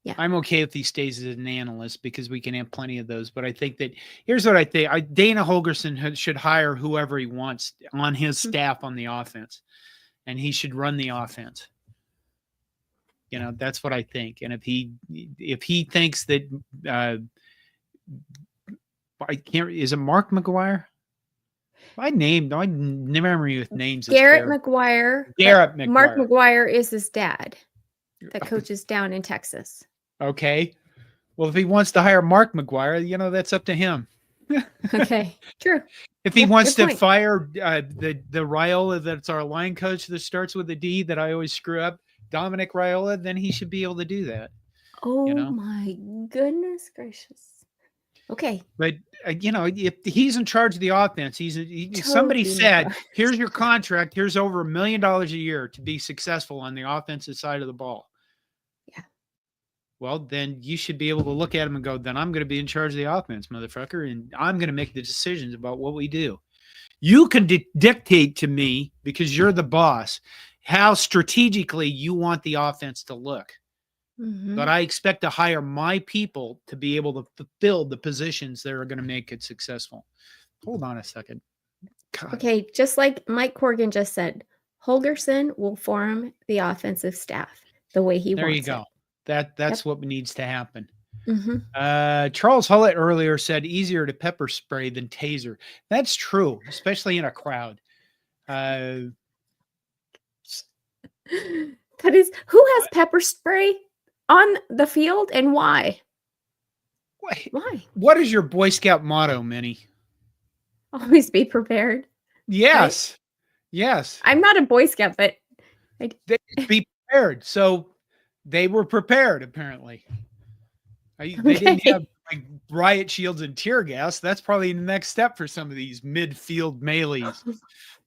Yeah. I'm okay if he stays as an analyst because we can have plenty of those. But I think that here's what I think. Dana Holgorsen should hire whoever he wants on his staff on the offense, and he should run the offense. That's what I think. And if he thinks that is it Mark McGuire? I remember you with names. Garrett McGuire. Garrett McGuire. Mark McGuire is his dad that coaches down in Texas. Okay. Well, if he wants to hire Mark McGuire, that's up to him. Okay. True. If he wants to fire the Raiola that's our line coach that starts with a D that I always screw up, Dominic Raiola, then he should be able to do that. Oh my goodness gracious. Okay. But if he's in charge of the offense, somebody said, here's your contract. Here's over $1 million a year to be successful on the offensive side of the ball. Yeah. Well, then you should be able to look at him and go, then I'm going to be in charge of the offense, motherfucker. And I'm going to make the decisions about what we do. You can dictate to me, because you're the boss, how strategically you want the offense to look. Mm-hmm. But I expect to hire my people to be able to fulfill the positions that are going to make it successful. Hold on a second. God. Okay, just like Mike Corrigan just said, Holgorsen will form the offensive staff the way he wants. There you go. That's what needs to happen. Mm-hmm. Charles Hullett earlier said easier to pepper spray than taser. That's true, especially in a crowd. That is, who has pepper spray on the field and why? Why? What is your Boy Scout motto, Minnie? Always be prepared. Yes. Right? Yes. I'm not a Boy Scout, but be prepared. So they were prepared, apparently. They didn't have riot shields and tear gas. That's probably the next step for some of these midfield melees.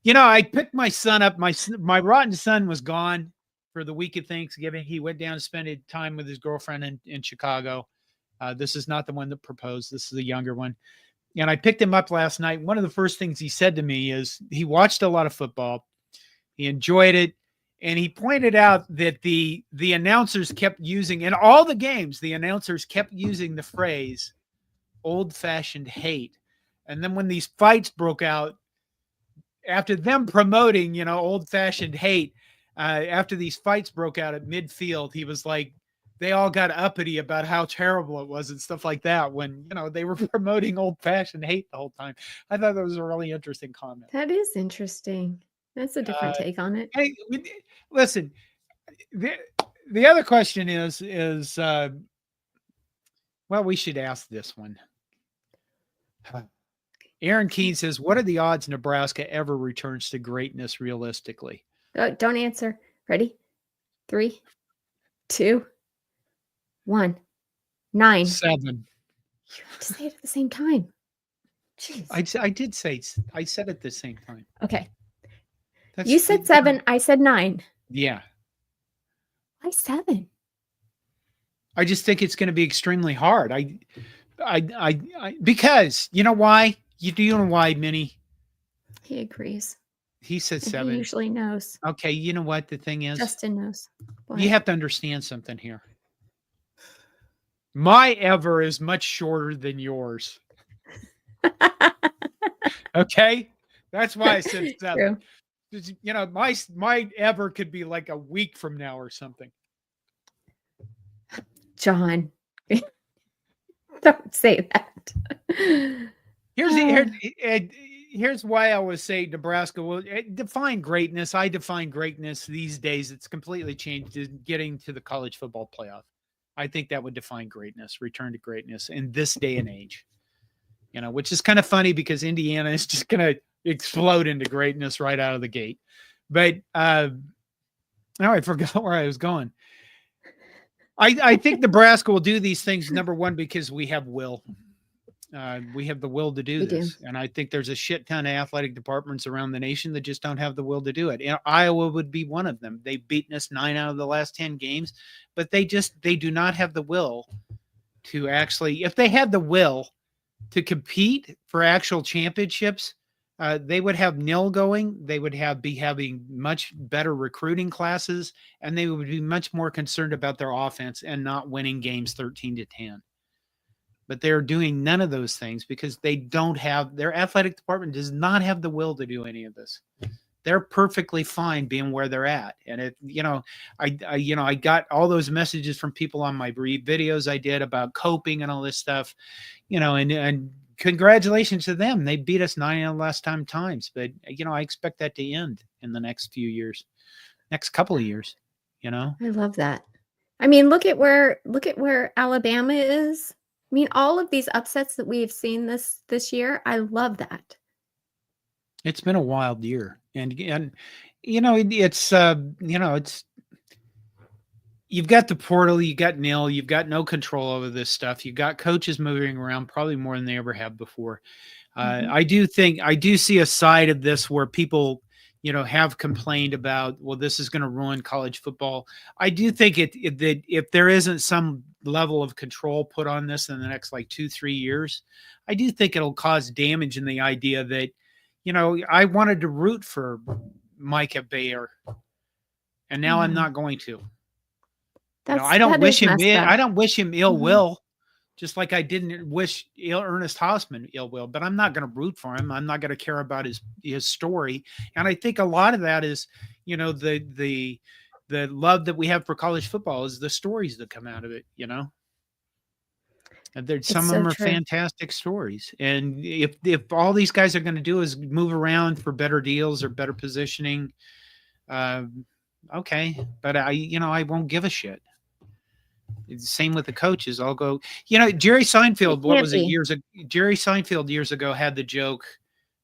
I picked my son up. My rotten son was gone for the week of Thanksgiving. He went down to spend time with his girlfriend in Chicago. This is not the one that proposed. This is the younger one. And I picked him up last night. One of the first things he said to me is he watched a lot of football. He enjoyed it. And he pointed out that the announcers kept using, in all the games, the announcers kept using the phrase, old-fashioned hate. And then when these fights broke out, after them promoting, old-fashioned hate, after these fights broke out at midfield, he was like, they all got uppity about how terrible it was and stuff like that when, they were promoting old-fashioned hate the whole time. I thought that was a really interesting comment. That is interesting. That's a different take on it. Hey, listen, the other question is well, we should ask this one. Aaron Keene says, what are the odds Nebraska ever returns to greatness realistically? Don't answer. Ready? 3, 2, 1. 9. 7. You have to say it at the same time. Jeez. I did say, I said it at the same time. Okay. You said 7. I said 9. Yeah. Why 7? I just think it's going to be extremely hard. Because you know why? You know why, Minnie? He agrees. He said And 7. He usually knows. Okay, you know what the thing is? Justin knows. What? You have to understand something here. My ever is much shorter than yours. Okay? That's why I said 7. True. My ever could be like a week from now or something. John. Don't say that. Here's why I always say Nebraska will define greatness. I define greatness these days. It's completely changed to getting to the college football playoff. I think that would define greatness, return to greatness in this day and age. Which is kind of funny because Indiana is just going to explode into greatness right out of the gate. But now I forgot where I was going. I think Nebraska will do these things, number one, because we have will. We have the will to do this. And I think there's a shit ton of athletic departments around the nation that just don't have the will to do it. And Iowa would be one of them. They've beaten us 9 out of the last 10 games, but they do not have the will to actually, if they had the will to compete for actual championships, they would have nil going. They would be having much better recruiting classes, and they would be much more concerned about their offense and not winning games 13-10. But they're doing none of those things because they don't have, their athletic department does not have the will to do any of this. They're perfectly fine being where they're at. And I got all those messages from people on my videos I did about coping and all this stuff, and congratulations to them. They beat us 9 out of the last times, but I expect that to end in the next few years, next couple of years, I love that. I mean, look at where Alabama is. I mean, all of these upsets that we've seen this year, I love that. It's been a wild year. And it's you've got the portal, you got nil, you've got no control over this stuff. You've got coaches moving around probably more than they ever have before. I do see a side of this where people, have complained about, well, this is going to ruin college football. I do think that if there isn't some level of control put on this in the next 2-3 years, I do think it'll cause damage in the idea that, I wanted to root for Micah Bayer, and now I'm not going to. I don't wish him ill will, just like I didn't wish Ernest Hausman ill will, but I'm not going to root for him. I'm not going to care about his story. And I think a lot of that is, the love that we have for college football is the stories that come out of it, And some of them are fantastic stories. And if all these guys are going to do is move around for better deals or better positioning, okay. But I won't give a shit. Same with the coaches. I'll go, Jerry Seinfeld, Jerry Seinfeld years ago had the joke,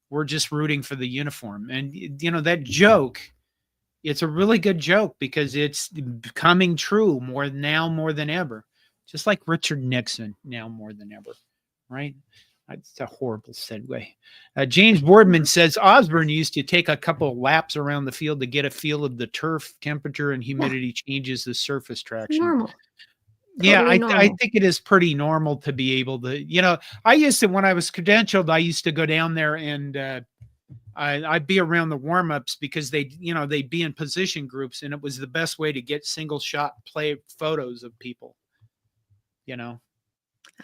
we're just rooting for the uniform. And, that joke, it's a really good joke because it's becoming true more than ever. Just like Richard Nixon now more than ever, right? That's a horrible segue. James Boardman says Osborne used to take a couple of laps around the field to get a feel of the turf temperature and humidity changes the surface traction. Normal. Yeah, Totally I think it is pretty normal to be able to, I used to, when I was credentialed, I used to go down there and I'd be around the warm-ups because they'd be in position groups, and it was the best way to get single shot play photos of people,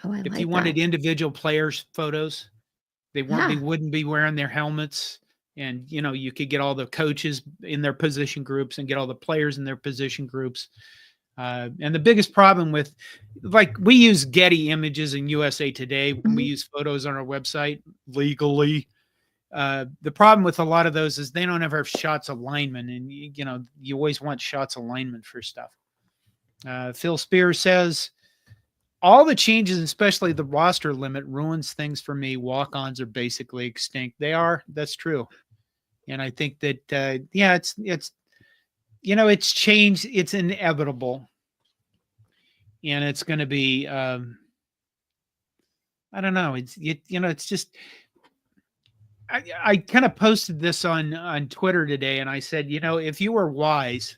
Oh, I If like you that. wanted individual players' photos, they wouldn't be wearing their helmets. And, you could get all the coaches in their position groups and get all the players in their position groups. And the biggest problem with, like, we use Getty Images in USA Today when we use photos on our website legally. The problem with a lot of those is they don't ever have shots of linemen, and you always want shots of linemen for stuff. Phil Spears says, all the changes, especially the roster limit, ruins things for me. Walk-ons are basically extinct. They are. That's true. And I think that, it's changed. It's inevitable. And it's going to be, I don't know. It's just, I kind of posted this on Twitter today, and I said, if you were wise,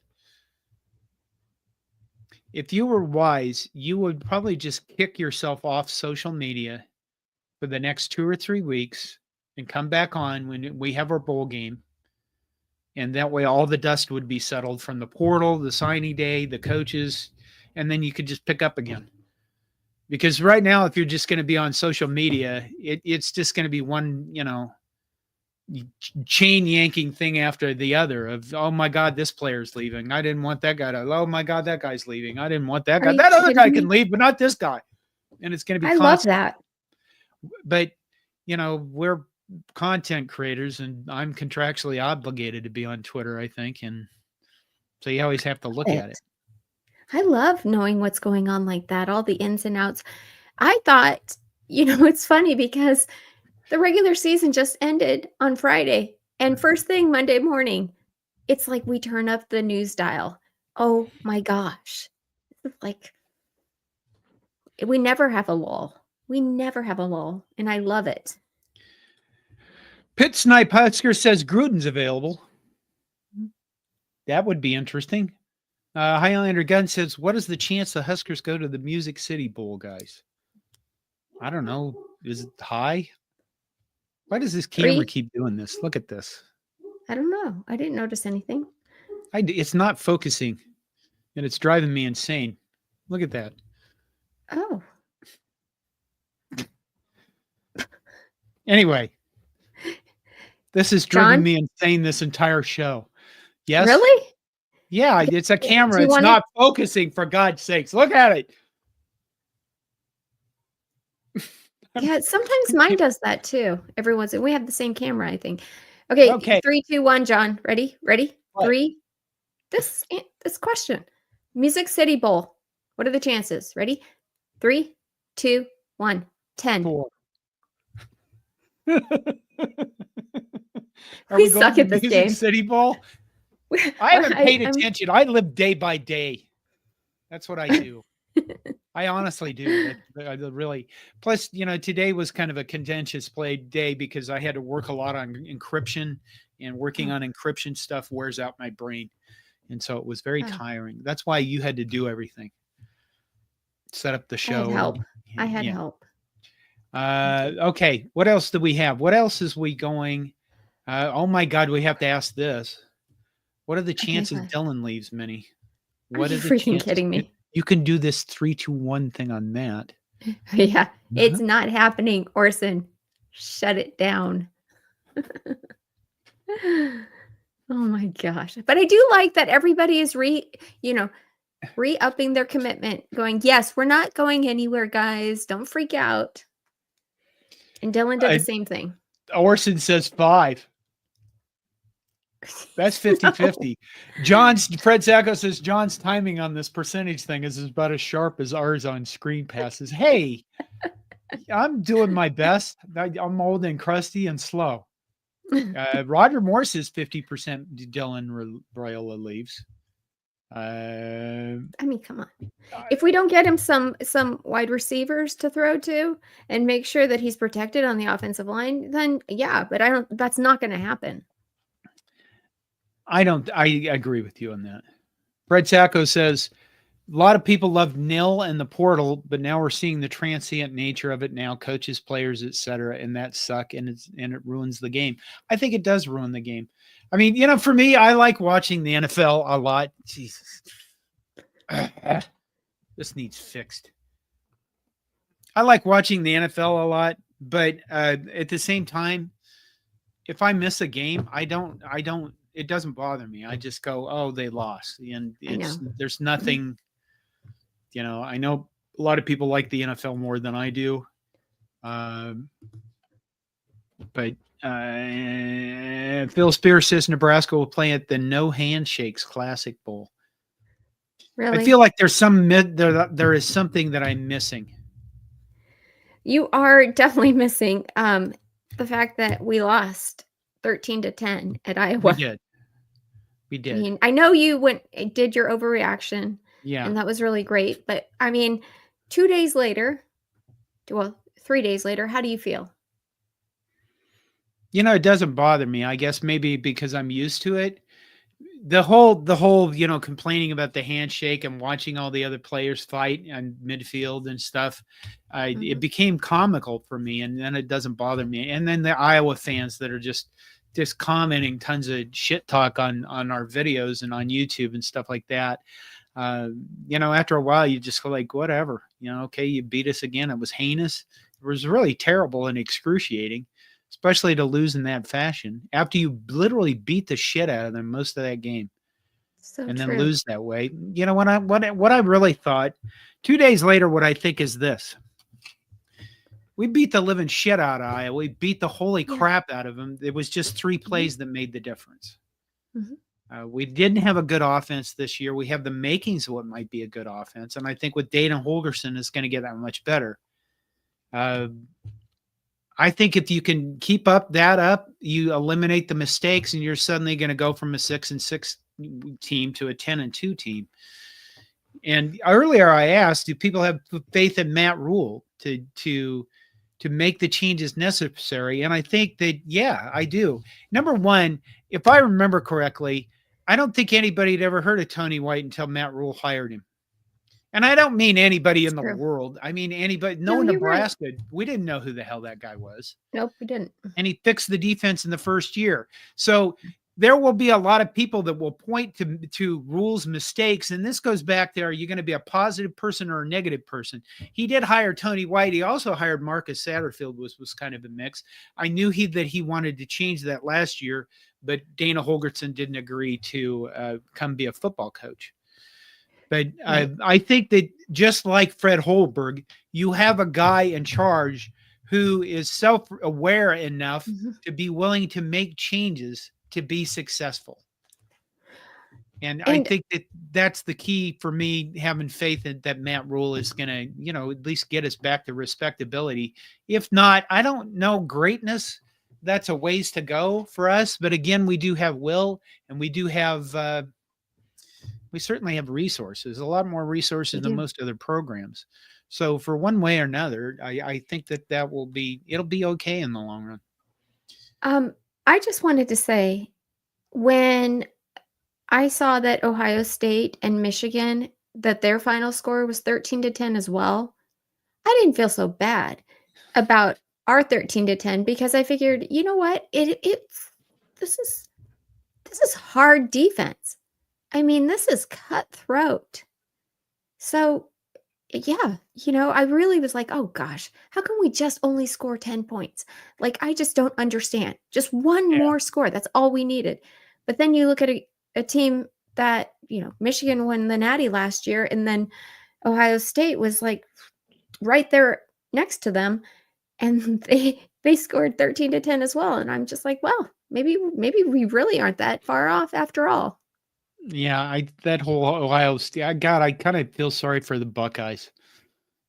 you would probably just kick yourself off social media for the next 2 or 3 weeks and come back on when we have our bowl game. And that way all the dust would be settled from the portal, the signing day, the coaches, and then you could just pick up again. Because right now, if you're just going to be on social media, it's just going to be one, chain yanking thing after the other of, oh my God, this player's leaving. I didn't want that guy to, oh my God, that guy's leaving. I didn't want that guy. That other guy can leave, but not this guy. And it's going to be constant. Love that. But, we're content creators, and I'm contractually obligated to be on Twitter, I think. And so you always have to look at it. I love knowing what's going on like that, all the ins and outs. I thought, it's funny because the regular season just ended on Friday, and first thing Monday morning, it's like we turn up the news dial. Oh my gosh. It's like we never have a lull. And I love it. Pit Snipe Husker says Gruden's available. That would be interesting. Highlander Gun says, what is the chance the Huskers go to the Music City Bowl, guys? I don't know. Is it high? Why does this camera keep doing this? Look at this. I don't know. I didn't notice anything. It's not focusing, and it's driving me insane. Look at that. Oh. Anyway, this is driving me insane this entire show. Yes? Really? Yeah, it's a camera. It's not focusing, for God's sakes. Look at it. Yeah, sometimes mine does that too. We have the same camera, I think. Okay. 3, 2, 1, John. Ready? What? 3. This question. Music City Bowl. What are the chances? Ready? 3, 2, 1. 10. 4. We suck at this game. City Bowl? I haven't paid attention. I live day by day. That's what I do. I honestly do. I really. Plus, today was kind of a contentious day because I had to work a lot on encryption, and working on encryption stuff wears out my brain. And so it was very tiring. That's why you had to do everything. Set up the show. I had help. Okay. What else do we have? What else is we going? Oh my God, we have to ask this. What are the chances Dylan leaves, Minnie? What are you freaking kidding me? You can do this 3-2-1 thing on Matt. Yeah, it's not happening, Orson. Shut it down. Oh my gosh. But I do like that everybody is re-upping their commitment, going, yes, we're not going anywhere, guys. Don't freak out. And Dylan did the same thing. Orson says 5. That's 50-50. Fred Sacco says John's timing on this percentage thing is about as sharp as ours on screen passes. Hey, I'm doing my best. I'm old and crusty and slow. Roger Moore says 50% Dylan Raiola leaves. I mean, come on. If we don't get him some wide receivers to throw to and make sure that he's protected on the offensive line, then yeah, but that's not going to happen. I agree with you on that. Fred Sacco says a lot of people love nil and the portal, but now we're seeing the transient nature of it now, coaches, players, etc., and that suck, and it ruins the game. I think it does ruin the game. I mean, for me, I like watching the NFL a lot. Jesus. This needs fixed. I like watching the NFL a lot, but at the same time, if I miss a game, it doesn't bother me. I just go, oh, they lost. And I know. there's nothing, I know a lot of people like the NFL more than I do. But Phil Spears says Nebraska will play at the No Handshakes Classic Bowl. Really? I feel like there is something that I'm missing. You are definitely missing the fact that we lost 13-10 at Iowa. We did. I mean, I know you did your overreaction. Yeah. And that was really great. But I mean, 3 days later, how do you feel? It doesn't bother me. I guess maybe because I'm used to it. The whole, complaining about the handshake and watching all the other players fight and midfield and stuff, it became comical for me, and then it doesn't bother me. And then the Iowa fans that are just commenting tons of shit talk on our videos and on YouTube and stuff like that. After a while, you just go like, whatever. Okay, you beat us again. It was heinous. It was really terrible and excruciating, especially to lose in that fashion after you literally beat the shit out of them most of that game. Then lose that way. What I really thought 2 days later, what I think is this: we beat the living shit out of Iowa. We beat the holy crap out of them. It was just 3 plays that made the difference. We didn't have a good offense this year. We have the makings of what might be a good offense, and I think with Dana Holgorsen, it's going to get that much better. I think if you can keep that up, you eliminate the mistakes, and you're suddenly going to go from a 6-6 team to a 10-2 team. And earlier I asked, do people have faith in Matt Rule to make the changes necessary? And I think that, yeah, I do. Number one, if I remember correctly, I don't think anybody had ever heard of Tony White until Matt Rule hired him. And I don't mean anybody in the world. I mean anybody. No, Nebraska. Right. We didn't know who the hell that guy was. Nope, we didn't. And he fixed the defense in the first year. So there will be a lot of people that will point to Rule's mistakes. And this goes back to, are you going to be a positive person or a negative person? He did hire Tony White. He also hired Marcus Satterfield, was kind of a mix. I knew that he wanted to change that last year, but Dana Holgorsen didn't agree to come be a football coach. But I think that just like Fred Holberg, you have a guy in charge who is self-aware enough to be willing to make changes to be successful. And I think that's the key for me, having faith that Matt Rule is going to, at least get us back to respectability. If not, I don't know, greatness. That's a ways to go for us. But again, we do have will, and we do have we certainly have resources, a lot more resources than most other programs. So for one way or another, I think it'll be okay in the long run. I just wanted to say, when I saw that Ohio State and Michigan, that their final score was 13-10 as well, I didn't feel so bad about our 13-10, because I figured, you know what, this is hard defense. I mean, this is cutthroat. So, yeah, I really was like, oh gosh, how can we just only score 10 points? Like, I just don't understand. Just one more score. That's all we needed. But then you look at a team that, Michigan won the Natty last year, and then Ohio State was like right there next to them, and they scored 13-10 as well. And I'm just like, well, maybe we really aren't that far off after all. Yeah, that whole Ohio State, God, I kind of feel sorry for the Buckeyes.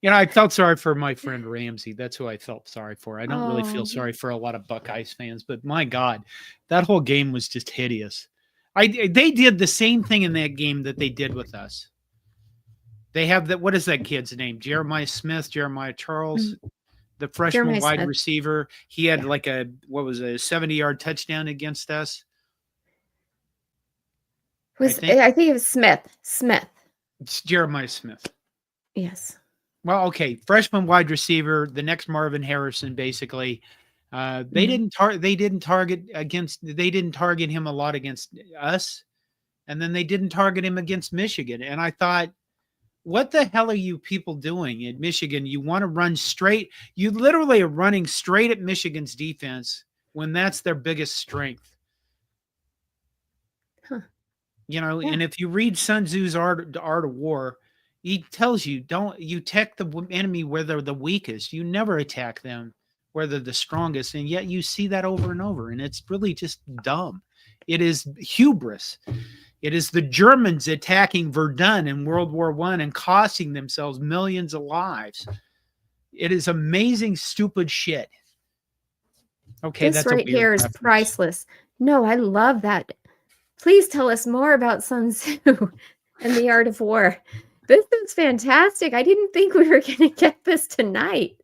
I felt sorry for my friend Ramsey. That's who I felt sorry for. I don't really feel sorry for a lot of Buckeyes fans, but my God, that whole game was just hideous. They did the same thing in that game that they did with us. They have what is that kid's name? Jeremiah Charles, the freshman wide receiver. He had like a 70-yard touchdown against us. I think it was Smith. It's Jeremiah Smith. Yes. Well, okay. Freshman wide receiver, the next Marvin Harrison, basically. They didn't target him a lot against us, and then they didn't target him against Michigan. And I thought, what the hell are you people doing at Michigan? You want to run straight. You literally are running straight at Michigan's defense when that's their biggest strength. Huh. And if you read Sun Tzu's Art of War, he tells you, don't you attack the enemy where they're the weakest. You never attack them where they're the strongest. And yet you see that over and over. And it's really just dumb. It is hubris. It is the Germans attacking Verdun in World War I and costing themselves millions of lives. It is amazing, stupid shit. Okay, this that's right here is priceless. No, I love that. Please tell us more about Sun Tzu and the Art of War. This is fantastic. I didn't think we were going to get this tonight.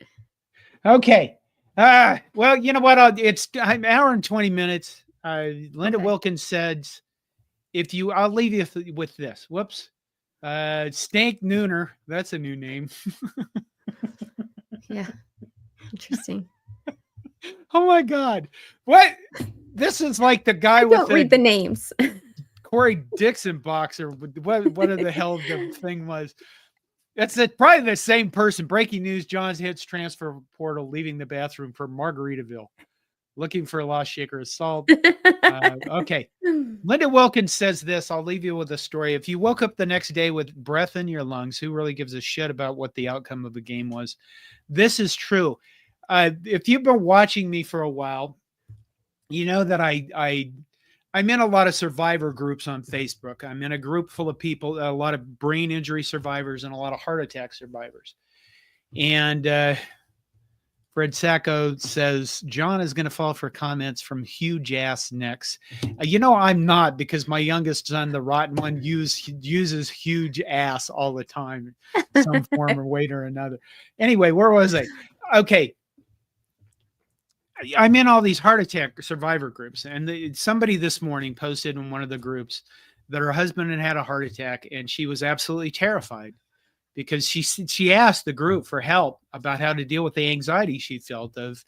Okay. Well, you know what? It's an hour and 20 minutes. Linda Wilkins says, I'll leave you with this. Whoops. Stank Nooner. That's a new name. Yeah. Interesting. Oh my God. What? This is like the guy with don't read the names. Corey Dixon boxer. What the hell the thing was. It's probably the same person. Breaking news. Johns hits transfer portal, leaving the bathroom for Margaritaville. Looking for a lost shaker assault. Okay. Linda Wilkins says this. I'll leave you with a story. If you woke up the next day with breath in your lungs, who really gives a shit about what the outcome of the game was? This is true. If you've been watching me for a while, you know that I'm in a lot of survivor groups on Facebook. I'm in a group full of people, a lot of brain injury survivors and a lot of heart attack survivors. And Fred Sacco says, John is going to fall for comments from huge ass necks. I'm not, because my youngest son, the rotten one, uses huge ass all the time, some form or way or another. Anyway, where was I? Okay. I'm in all these heart attack survivor groups, and somebody this morning posted in one of the groups that her husband had a heart attack, and she was absolutely terrified because she asked the group for help about how to deal with the anxiety she felt of,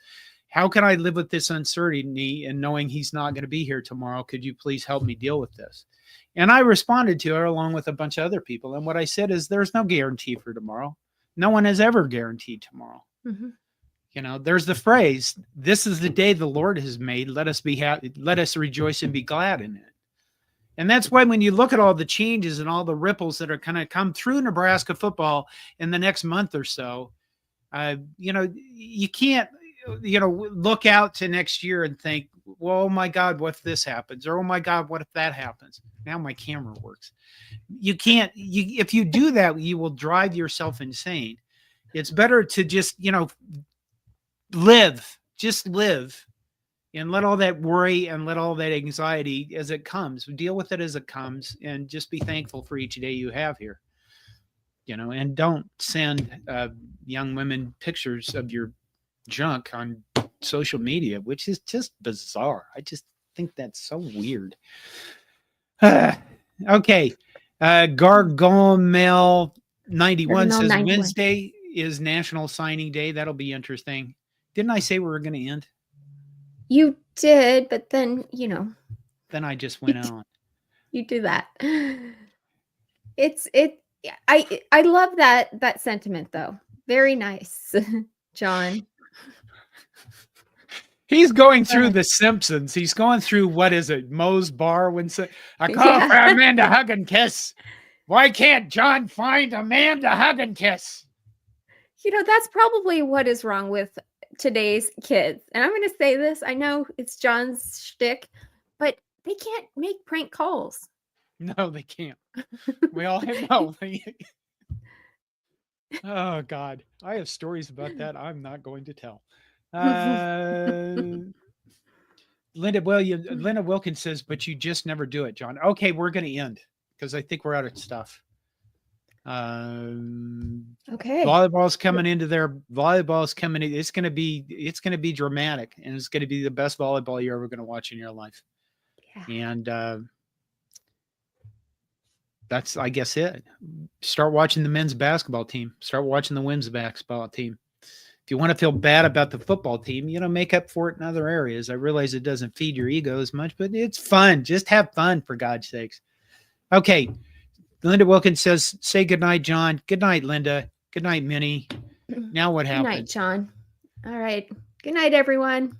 how can I live with this uncertainty and knowing he's not going to be here tomorrow? Could you please help me deal with this? And I responded to her along with a bunch of other people. And what I said is, there's no guarantee for tomorrow. No one has ever guaranteed tomorrow. Mm-hmm. There's the phrase, this is the day the Lord has made. Let us be happy. Let us rejoice and be glad in it. And that's why when you look at all the changes and all the ripples that are going to come through Nebraska football in the next month or so, you can't, look out to next year and think, well, oh my God, what if this happens? Or, oh my God, what if that happens? Now my camera works. You can't, if you do that, you will drive yourself insane. It's better to just, live and let all that worry and let all that anxiety as it comes, deal with it as it comes, and just be thankful for each day you have here, and don't send young women pictures of your junk on social media, which is just bizarre. I just think that's so weird. Okay. Gargomel 91 says 91. Wednesday is National Signing Day. That'll be interesting. Didn't I say we were going to end? You did, but then, Then I just went on. You do that. I love that sentiment, though. Very nice, John. He's going through The Simpsons. He's going through, what is it, Moe's Bar when I call for Amanda Hug and Kiss. Why can't John find Amanda Hug and Kiss? That's probably what is wrong with today's kids. And I'm going to say this. I know it's John's shtick, but they can't make prank calls. No, they can't. We all know. Oh, God. I have stories about that I'm not going to tell. Linda Wilkins says, but you just never do it, John. Okay, we're going to end because I think we're out of stuff. Okay. Volleyball's coming into there. Volleyball's coming in. It's going to be dramatic, and it's going to be the best volleyball you're ever going to watch in your life. Yeah. And that's, I guess, it. Start watching the men's basketball team. Start watching the women's basketball team. If you want to feel bad about the football team, make up for it in other areas. I realize it doesn't feed your ego as much, but it's fun. Just have fun, for God's sakes. Okay. Linda Wilkins says, say goodnight, Jon. Good night, Linda. Good night, Minnie. Now what Good happens? night, Jon. All right. Good night, everyone.